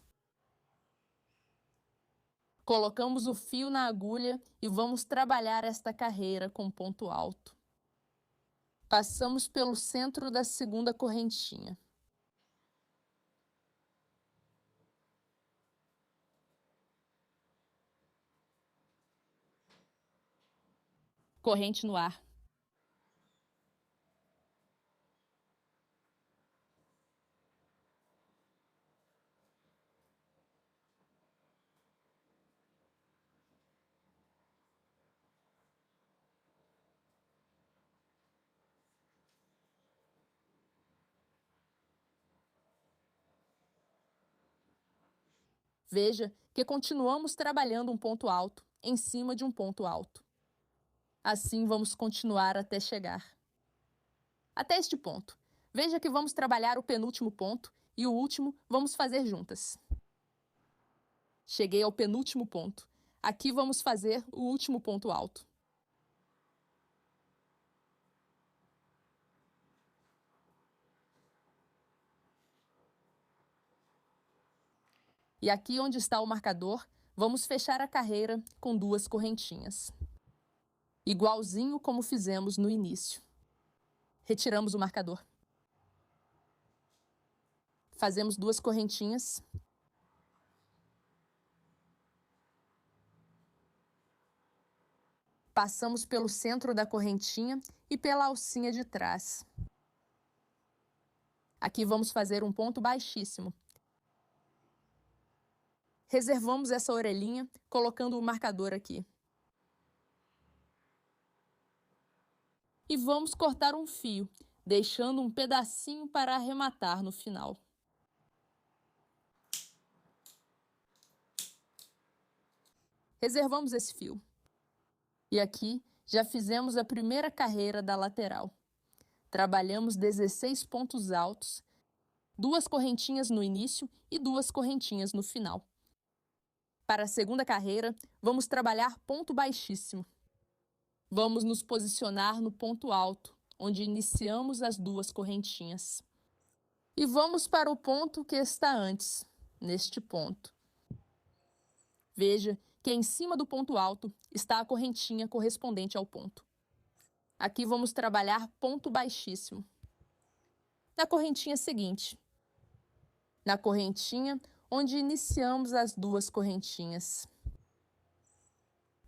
Colocamos o fio na agulha e vamos trabalhar esta carreira com ponto alto. Passamos pelo centro da segunda correntinha. Corrente no ar. Veja que continuamos trabalhando um ponto alto em cima de um ponto alto. Assim vamos continuar até chegar. Até este ponto. Veja que vamos trabalhar o penúltimo ponto e o último vamos fazer juntas. Cheguei ao penúltimo ponto. Aqui vamos fazer o último ponto alto. E aqui onde está o marcador, vamos fechar a carreira com 2 correntinhas. Igualzinho como fizemos no início. Retiramos o marcador. Fazemos 2 correntinhas. Passamos pelo centro da correntinha e pela alcinha de trás. Aqui vamos fazer um ponto baixíssimo. Reservamos essa orelhinha, colocando o marcador aqui. E vamos cortar um fio, deixando um pedacinho para arrematar no final. Reservamos esse fio. E aqui já fizemos a primeira carreira da lateral. Trabalhamos 16 pontos altos, 2 correntinhas no início e 2 correntinhas no final. Para a segunda carreira, vamos trabalhar ponto baixíssimo. Vamos nos posicionar no ponto alto, onde iniciamos as 2 correntinhas. E vamos para o ponto que está antes, neste ponto. Veja que em cima do ponto alto está a correntinha correspondente ao ponto. Aqui vamos trabalhar ponto baixíssimo. Na correntinha seguinte. Na correntinha onde iniciamos as 2 correntinhas.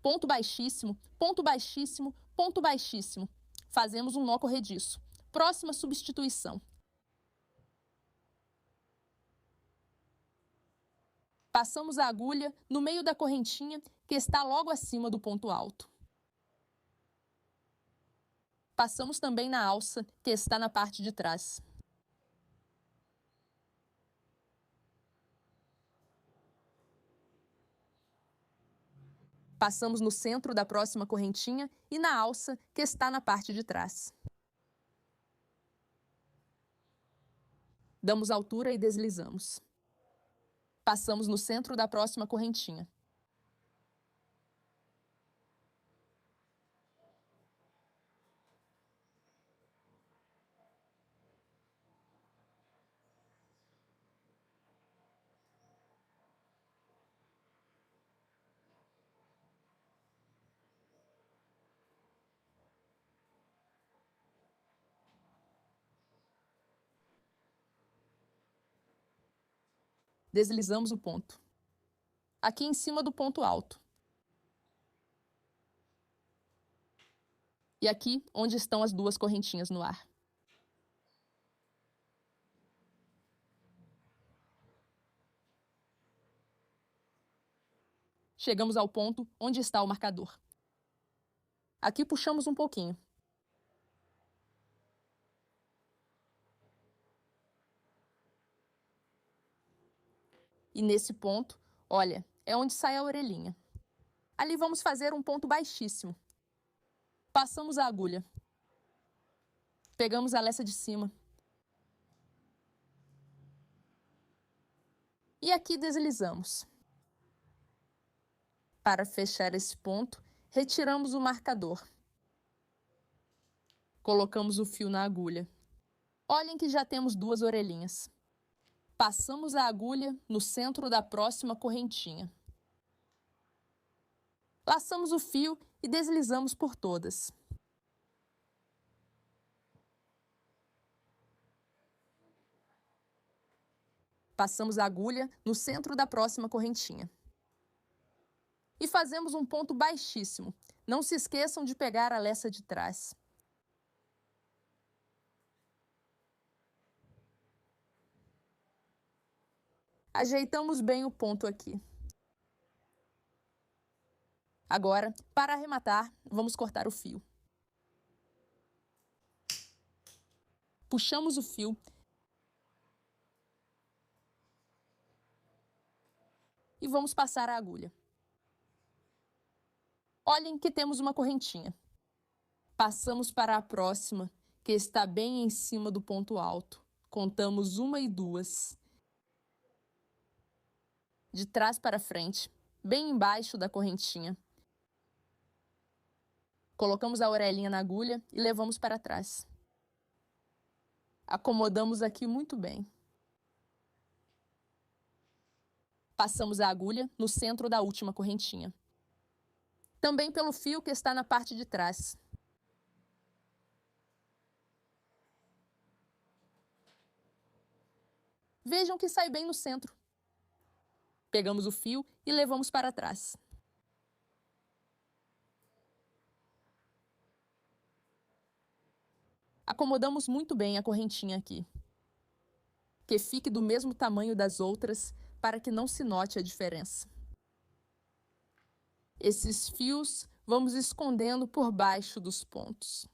Ponto baixíssimo, ponto baixíssimo, ponto baixíssimo. Fazemos um nó corrediço. Próxima substituição. Passamos a agulha no meio da correntinha que está logo acima do ponto alto. Passamos também na alça que está na parte de trás. Passamos no centro da próxima correntinha e na alça que está na parte de trás. Damos altura e deslizamos. Passamos no centro da próxima correntinha. Deslizamos o ponto. Aqui em cima do ponto alto. E aqui onde estão as 2 correntinhas no ar. Chegamos ao ponto onde está o marcador. Aqui puxamos um pouquinho. E nesse ponto, olha, é onde sai a orelhinha. Ali vamos fazer um ponto baixíssimo. Passamos a agulha. Pegamos a leça de cima. E aqui deslizamos. Para fechar esse ponto, retiramos o marcador. Colocamos o fio na agulha. Olhem que já temos 2 orelhinhas. Passamos a agulha no centro da próxima correntinha. Laçamos o fio e deslizamos por todas. Passamos a agulha no centro da próxima correntinha. E fazemos um ponto baixíssimo. Não se esqueçam de pegar a leça de trás. Ajeitamos bem o ponto aqui. Agora, para arrematar, vamos cortar o fio. Puxamos o fio. E vamos passar a agulha. Olhem que temos uma correntinha. Passamos para a próxima, que está bem em cima do ponto alto. Contamos 1 e 2. De trás para frente, bem embaixo da correntinha. Colocamos a orelhinha na agulha e levamos para trás. Acomodamos aqui muito bem. Passamos a agulha no centro da última correntinha. Também pelo fio que está na parte de trás. Vejam que sai bem no centro. Pegamos o fio e levamos para trás. Acomodamos muito bem a correntinha aqui. Que fique do mesmo tamanho das outras para que não se note a diferença. Esses fios vamos escondendo por baixo dos pontos.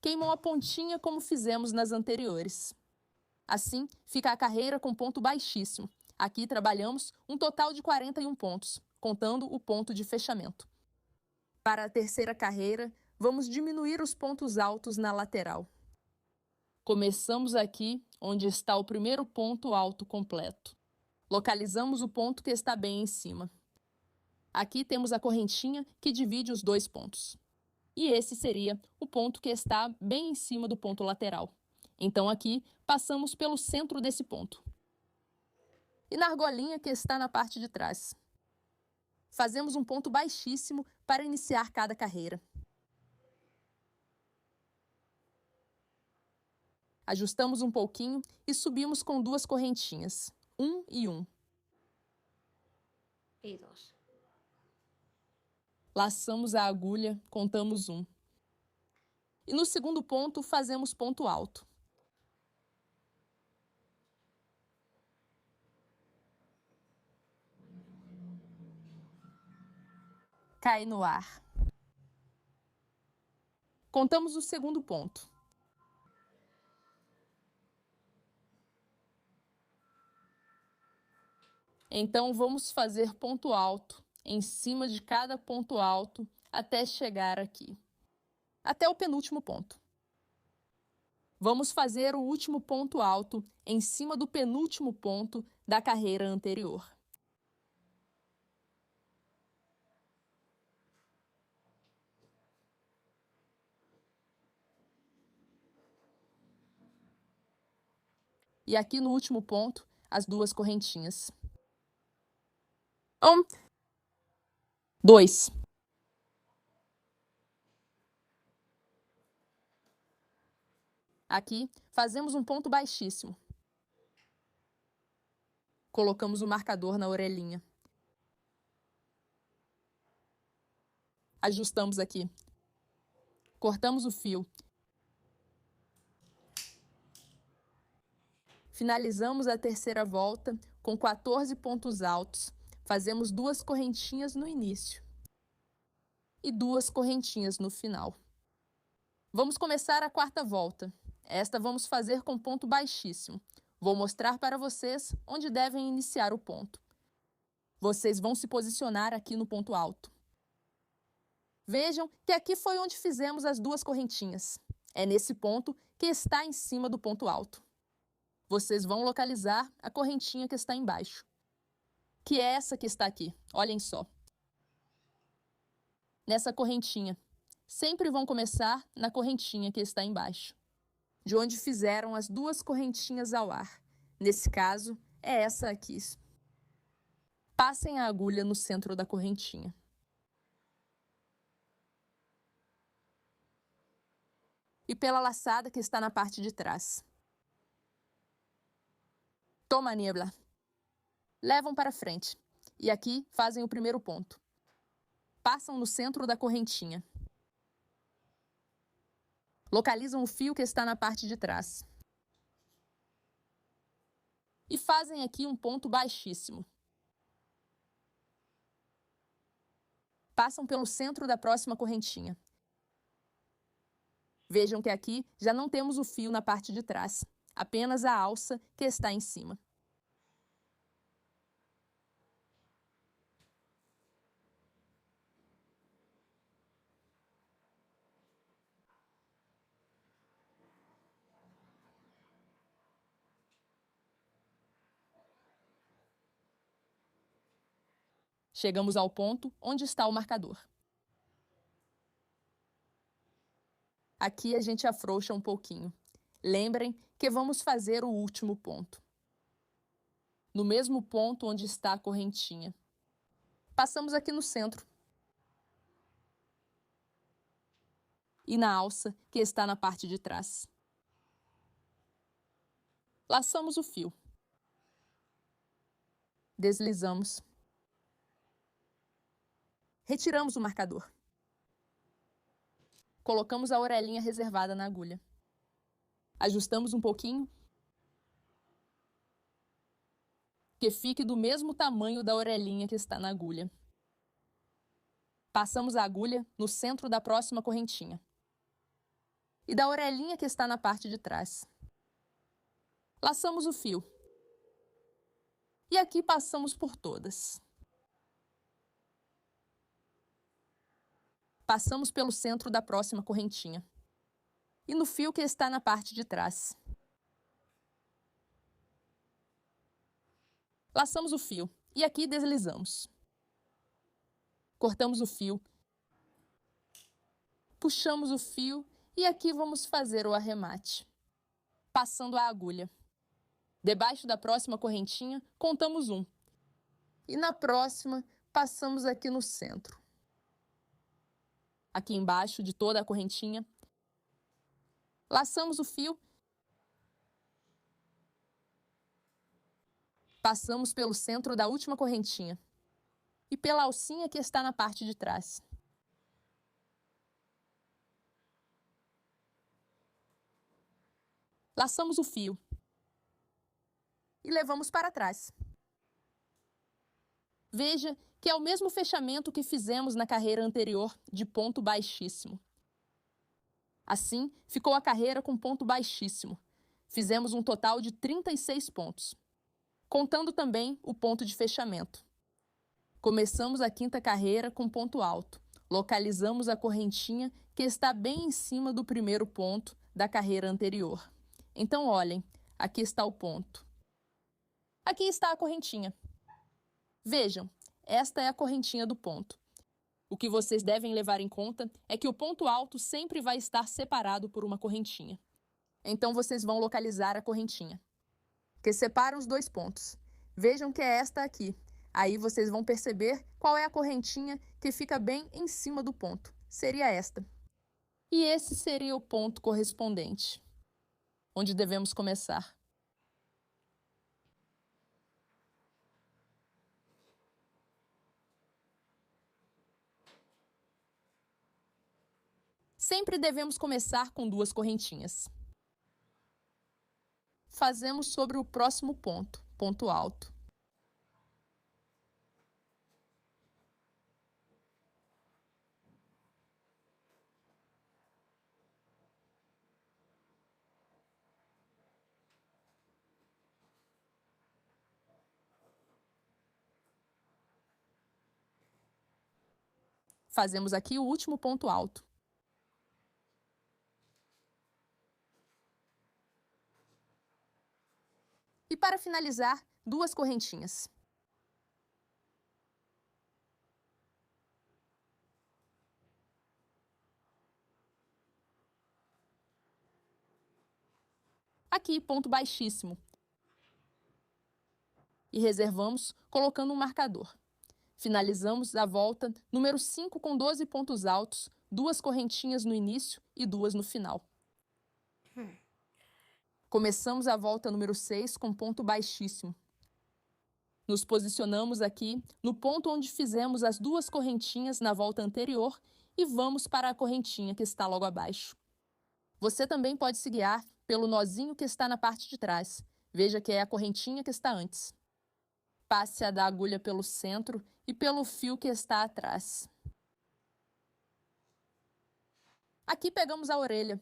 Queimam a pontinha como fizemos nas anteriores. Assim, fica a carreira com ponto baixíssimo. Aqui trabalhamos um total de 41 pontos, contando o ponto de fechamento. Para a terceira carreira, vamos diminuir os pontos altos na lateral. Começamos aqui, onde está o primeiro ponto alto completo. Localizamos o ponto que está bem em cima. Aqui temos a correntinha que divide os 2 pontos. E esse seria o ponto que está bem em cima do ponto lateral. Então aqui, passamos pelo centro desse ponto. E na argolinha que está na parte de trás. Fazemos um ponto baixíssimo para iniciar cada carreira. Ajustamos um pouquinho e subimos com 2 correntinhas. 1 e 1. Y 2. Laçamos a agulha, contamos 1. E no segundo ponto, fazemos ponto alto. Cai no ar. Contamos o segundo ponto. Então, vamos fazer ponto alto em cima de cada ponto alto até chegar aqui, até o penúltimo ponto. Vamos fazer o último ponto alto em cima do penúltimo ponto da carreira anterior. E aqui no último ponto, as 2 correntinhas. 1, 2. Aqui, fazemos um ponto baixíssimo. Colocamos o marcador na orelhinha. Ajustamos aqui. Cortamos o fio. Finalizamos a terceira volta com 14 pontos altos. Fazemos 2 correntinhas no início e 2 correntinhas no final. Vamos começar a quarta volta. Esta vamos fazer com ponto baixíssimo. Vou mostrar para vocês onde devem iniciar o ponto. Vocês vão se posicionar aqui no ponto alto. Vejam que aqui foi onde fizemos as 2 correntinhas. É nesse ponto que está em cima do ponto alto. Vocês vão localizar a correntinha que está embaixo. que é essa que está aqui. Olhem só. Nessa correntinha. Sempre vão começar na correntinha que está embaixo, de onde fizeram as duas correntinhas ao ar. Nesse caso, é essa aqui. Passem a agulha no centro da correntinha. E pela laçada que está na parte de trás. Toma, niebla. Levam para frente. E aqui fazem o primeiro ponto. Passam no centro da correntinha. Localizam o fio que está na parte de trás. E fazem aqui um ponto baixíssimo. Passam pelo centro da próxima correntinha. Vejam que aqui já não temos o fio na parte de trás, apenas a alça que está em cima. Chegamos ao ponto onde está o marcador. Aqui a gente afrouxa um pouquinho. Lembrem que vamos fazer o último ponto. No mesmo ponto onde está a correntinha. Passamos aqui no centro. E na alça, que está na parte de trás. Laçamos o fio. Deslizamos. Retiramos o marcador. Colocamos a orelhinha reservada na agulha. Ajustamos um pouquinho, que fique do mesmo tamanho da orelhinha que está na agulha. Passamos a agulha no centro da próxima correntinha. E da orelhinha que está na parte de trás. Laçamos o fio. E aqui passamos por todas. Passamos pelo centro da próxima correntinha. E no fio que está na parte de trás. Laçamos o fio e aqui deslizamos. Cortamos o fio. Puxamos o fio e aqui vamos fazer o arremate. Passando a agulha. Debaixo da próxima correntinha, contamos 1. E na próxima, passamos aqui no centro. Aqui embaixo de toda a correntinha. Laçamos o fio. Passamos pelo centro da última correntinha. E pela alcinha que está na parte de trás. Laçamos o fio. E levamos para trás. Veja que é o mesmo fechamento que fizemos na carreira anterior de ponto baixíssimo. Assim, ficou a carreira com ponto baixíssimo. Fizemos um total de 36 pontos, contando também o ponto de fechamento. Começamos a quinta carreira com ponto alto. Localizamos a correntinha que está bem em cima do primeiro ponto da carreira anterior. Então, olhem, aqui está o ponto. Aqui está a correntinha. Vejam, esta é a correntinha do ponto. O que vocês devem levar em conta é que o ponto alto sempre vai estar separado por uma correntinha. Então, vocês vão localizar a correntinha, que separa os dois pontos. Vejam que é esta aqui. Aí vocês vão perceber qual é a correntinha que fica bem em cima do ponto. Seria esta. E esse seria o ponto correspondente, onde devemos começar. Sempre devemos começar com 2 correntinhas. Fazemos sobre o próximo ponto, ponto alto. Fazemos aqui o último ponto alto. E para finalizar, 2 correntinhas. Aqui, ponto baixíssimo. E reservamos colocando um marcador. Finalizamos a volta número 5 com 12 pontos altos, 2 correntinhas no início e 2 no final. Começamos a volta número 6 com ponto baixíssimo. Nos posicionamos aqui no ponto onde fizemos as 2 correntinhas na volta anterior e vamos para a correntinha que está logo abaixo. Você também pode se guiar pelo nozinho que está na parte de trás. Veja que é a correntinha que está antes. Passe a da agulha pelo centro e pelo fio que está atrás. Aqui pegamos a orelha.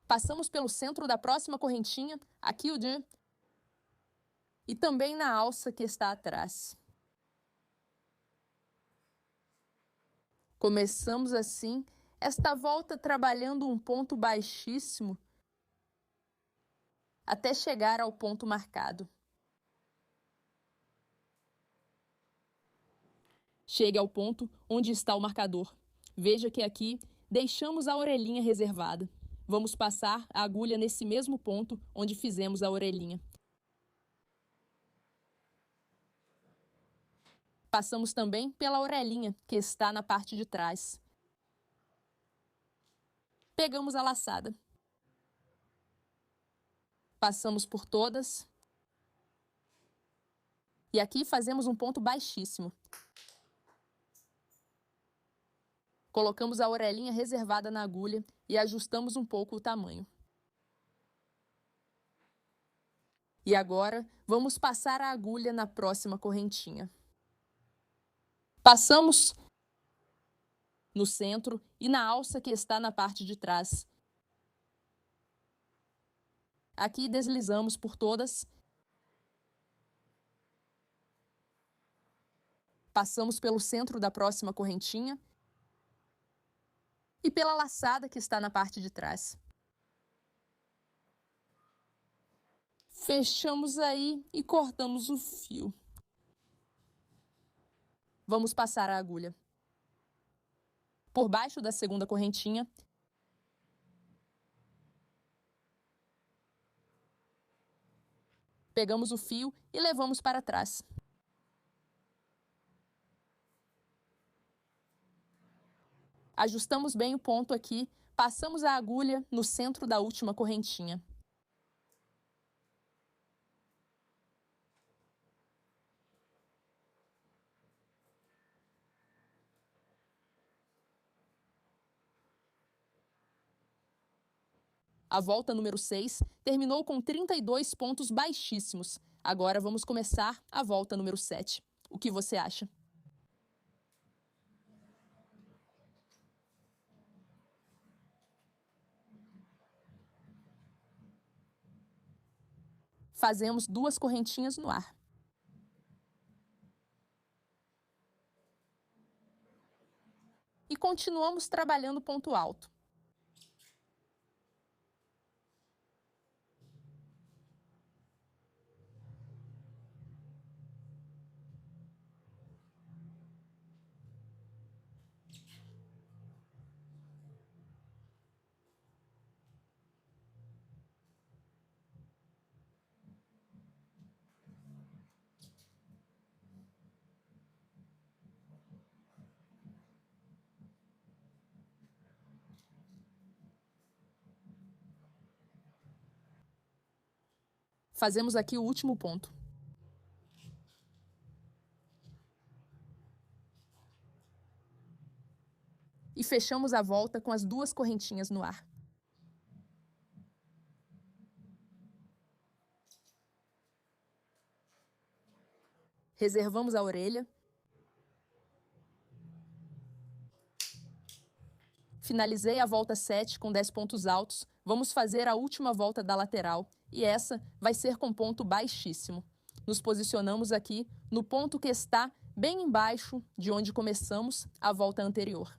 Passamos pelo centro da próxima correntinha, aqui o de... e também na alça que está atrás. Começamos assim esta volta trabalhando um ponto baixíssimo até chegar ao ponto marcado. Chegue ao ponto onde está o marcador. Veja que aqui deixamos a orelhinha reservada. Vamos passar a agulha nesse mesmo ponto onde fizemos a orelhinha. Passamos também pela orelhinha, que está na parte de trás. Pegamos a laçada. Passamos por todas. E aqui fazemos um ponto baixíssimo. Colocamos a orelhinha reservada na agulha e ajustamos um pouco o tamanho. E agora, vamos passar a agulha na próxima correntinha. Passamos no centro e na alça que está na parte de trás. Aqui deslizamos por todas. Passamos pelo centro da próxima correntinha e pela laçada que está na parte de trás. Fechamos aí e cortamos o fio. Vamos passar a agulha por baixo da segunda correntinha. Pegamos o fio e levamos para trás. Ajustamos bem o ponto aqui, passamos a agulha no centro da última correntinha. A volta número 6 terminou com 32 pontos baixíssimos. Agora vamos começar a volta número 7. O que você acha? Fazemos 2 correntinhas no ar. E continuamos trabalhando ponto alto. Fazemos aqui o último ponto. E fechamos a volta com as 2 correntinhas no ar. Reservamos a orelha. Finalizei a volta 7 com 10 pontos altos. Vamos fazer a última volta da lateral. E essa vai ser com ponto baixíssimo. Nos posicionamos aqui no ponto que está bem embaixo de onde começamos a volta anterior.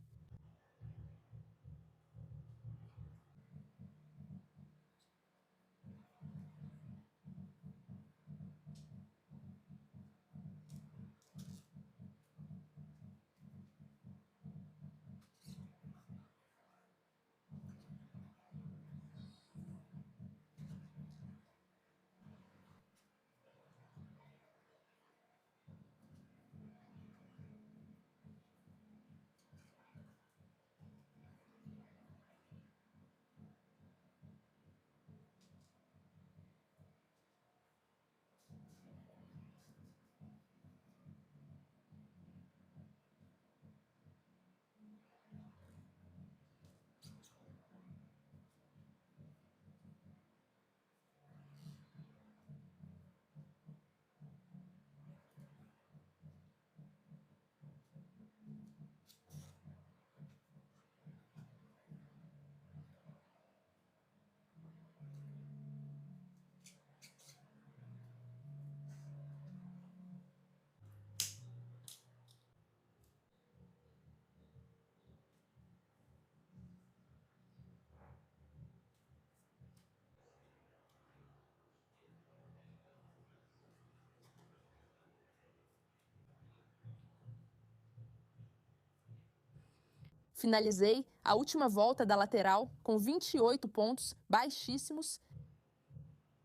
Finalizei a última volta da lateral com 28 pontos, baixíssimos.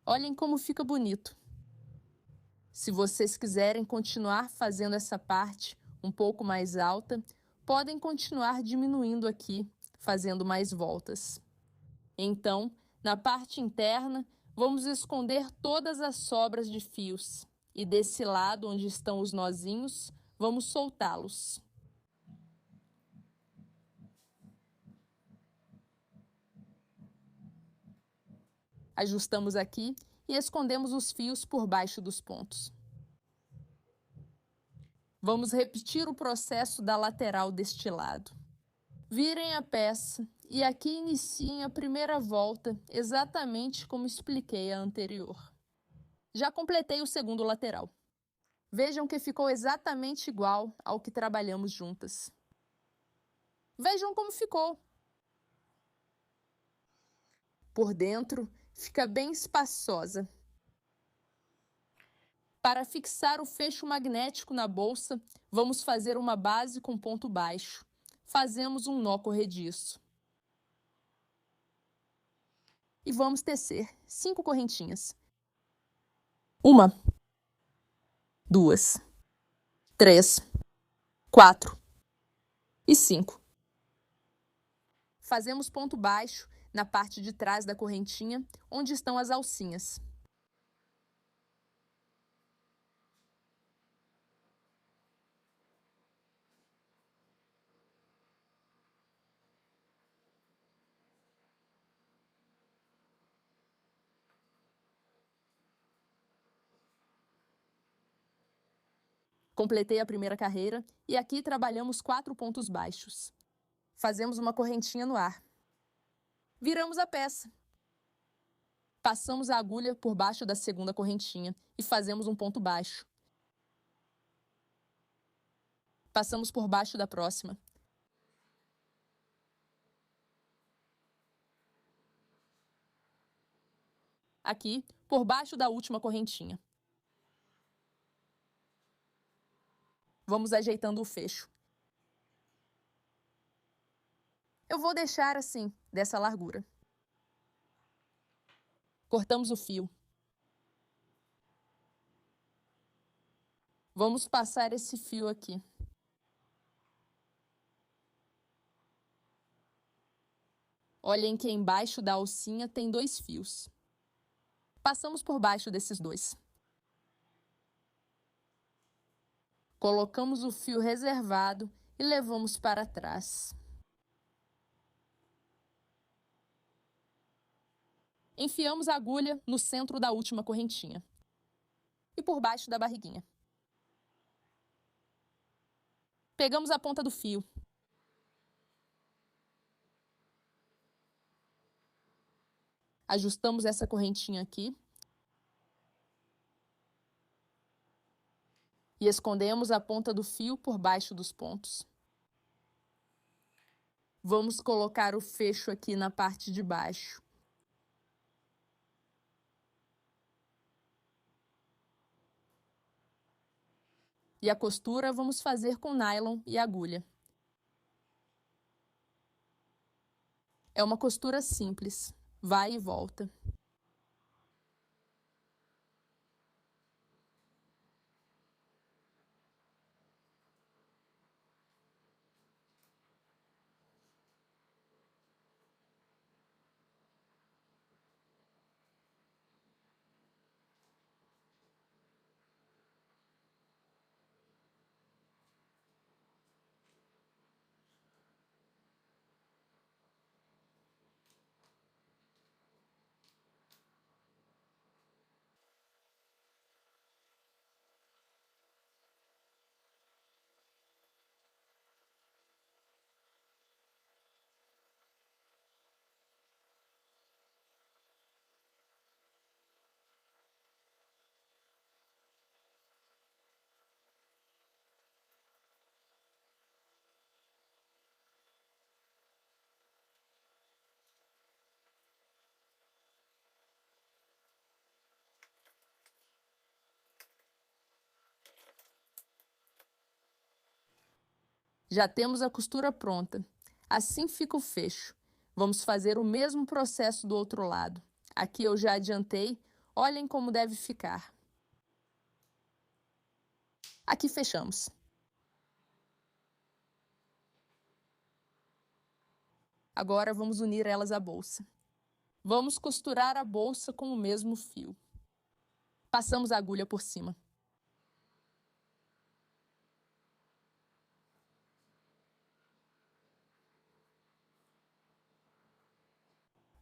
Olhem como fica bonito. Se vocês quiserem continuar fazendo essa parte um pouco mais alta, podem continuar diminuindo aqui, fazendo mais voltas. Então, na parte interna, vamos esconder todas as sobras de fios. E desse lado, onde estão os nozinhos, vamos soltá-los. Ajustamos aqui e escondemos os fios por baixo dos pontos. Vamos repetir o processo da lateral deste lado. Virem a peça e aqui iniciem a primeira volta, exatamente como expliquei a anterior. Já completei o segundo lateral. Vejam que ficou exatamente igual ao que trabalhamos juntas. Vejam como ficou. Por dentro, fica bem espaçosa. Para fixar o fecho magnético na bolsa, vamos fazer uma base com ponto baixo. Fazemos um nó corrediço. E vamos tecer 5 correntinhas. 1, 2, 3, 4 e 5. Fazemos ponto baixo na parte de trás da correntinha, onde estão as alcinhas. Completei a primeira carreira e aqui trabalhamos 4 pontos baixos. Fazemos uma correntinha no ar. Viramos a peça. Passamos a agulha por baixo da segunda correntinha e fazemos um ponto baixo. Passamos por baixo da próxima. Aqui, por baixo da última correntinha. Vamos ajeitando o fecho. Eu vou deixar assim, dessa largura. Cortamos o fio. Vamos passar esse fio aqui. Olhem que embaixo da alcinha tem 2 fios. Passamos por baixo desses 2. Colocamos o fio reservado e levamos para trás. Enfiamos a agulha no centro da última correntinha e por baixo da barriguinha. Pegamos a ponta do fio. Ajustamos essa correntinha aqui. E escondemos a ponta do fio por baixo dos pontos. Vamos colocar o fecho aqui na parte de baixo. E a costura vamos fazer com nylon e agulha. É uma costura simples, vai e volta. Já temos a costura pronta. Assim fica o fecho. Vamos fazer o mesmo processo do outro lado. Aqui eu já adiantei, olhem como deve ficar. Aqui fechamos. Agora vamos unir elas à bolsa. Vamos costurar a bolsa com o mesmo fio. Passamos a agulha por cima.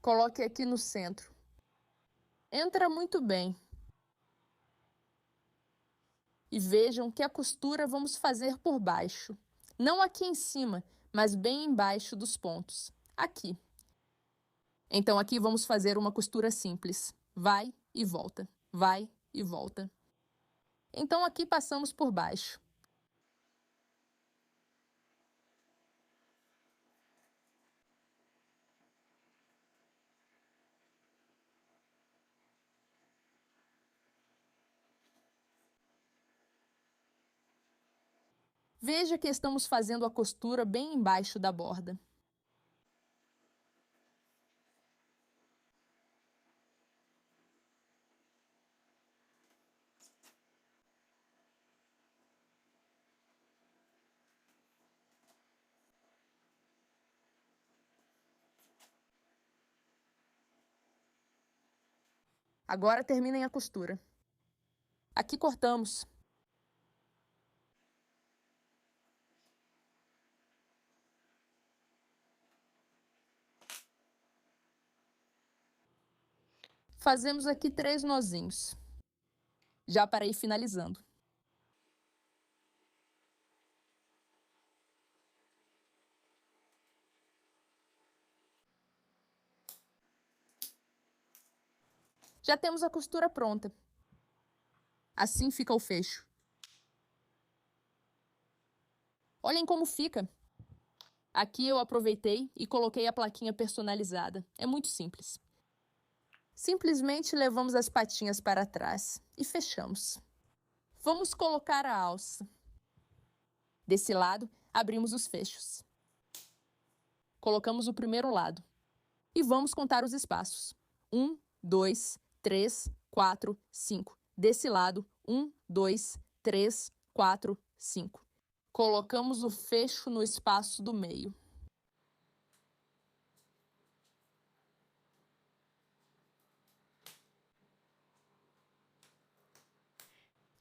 Coloque aqui no centro. Entra muito bem. E vejam que a costura vamos fazer por baixo. Não aqui em cima, mas bem embaixo dos pontos. Aqui. Então aqui vamos fazer uma costura simples. Vai e volta. Vai e volta. Então aqui passamos por baixo. Veja que estamos fazendo a costura bem embaixo da borda. Agora terminem a costura. Aqui cortamos. Fazemos aqui 3 nozinhos, já para ir finalizando. Já temos a costura pronta. Assim fica o fecho. Olhem como fica. Aqui eu aproveitei e coloquei a plaquinha personalizada. É muito simples. Simplesmente levamos as patinhas para trás e fechamos. Vamos colocar a alça. Desse lado, abrimos os fechos. Colocamos o primeiro lado. E vamos contar os espaços. 1, 2, 3, 4, 5. Desse lado, 1, 2, 3, 4, 5. Colocamos o fecho no espaço do meio.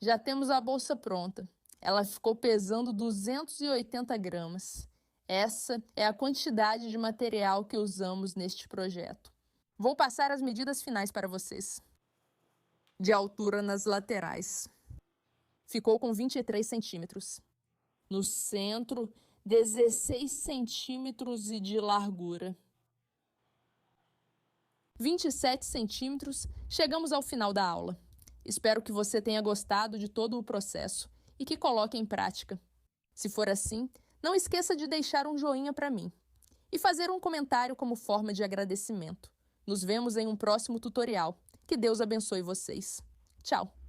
Já temos a bolsa pronta. Ela ficou pesando 280 gramas. Essa é a quantidade de material que usamos neste projeto. Vou passar as medidas finais para vocês. De altura nas laterais. Ficou com 23 centímetros. No centro, 16 centímetros e de largura. 27 centímetros, chegamos ao final da aula. Espero que você tenha gostado de todo o processo e que coloque em prática. Se for assim, não esqueça de deixar um joinha para mim e fazer um comentário como forma de agradecimento. Nos vemos em um próximo tutorial. Que Deus abençoe vocês. Tchau!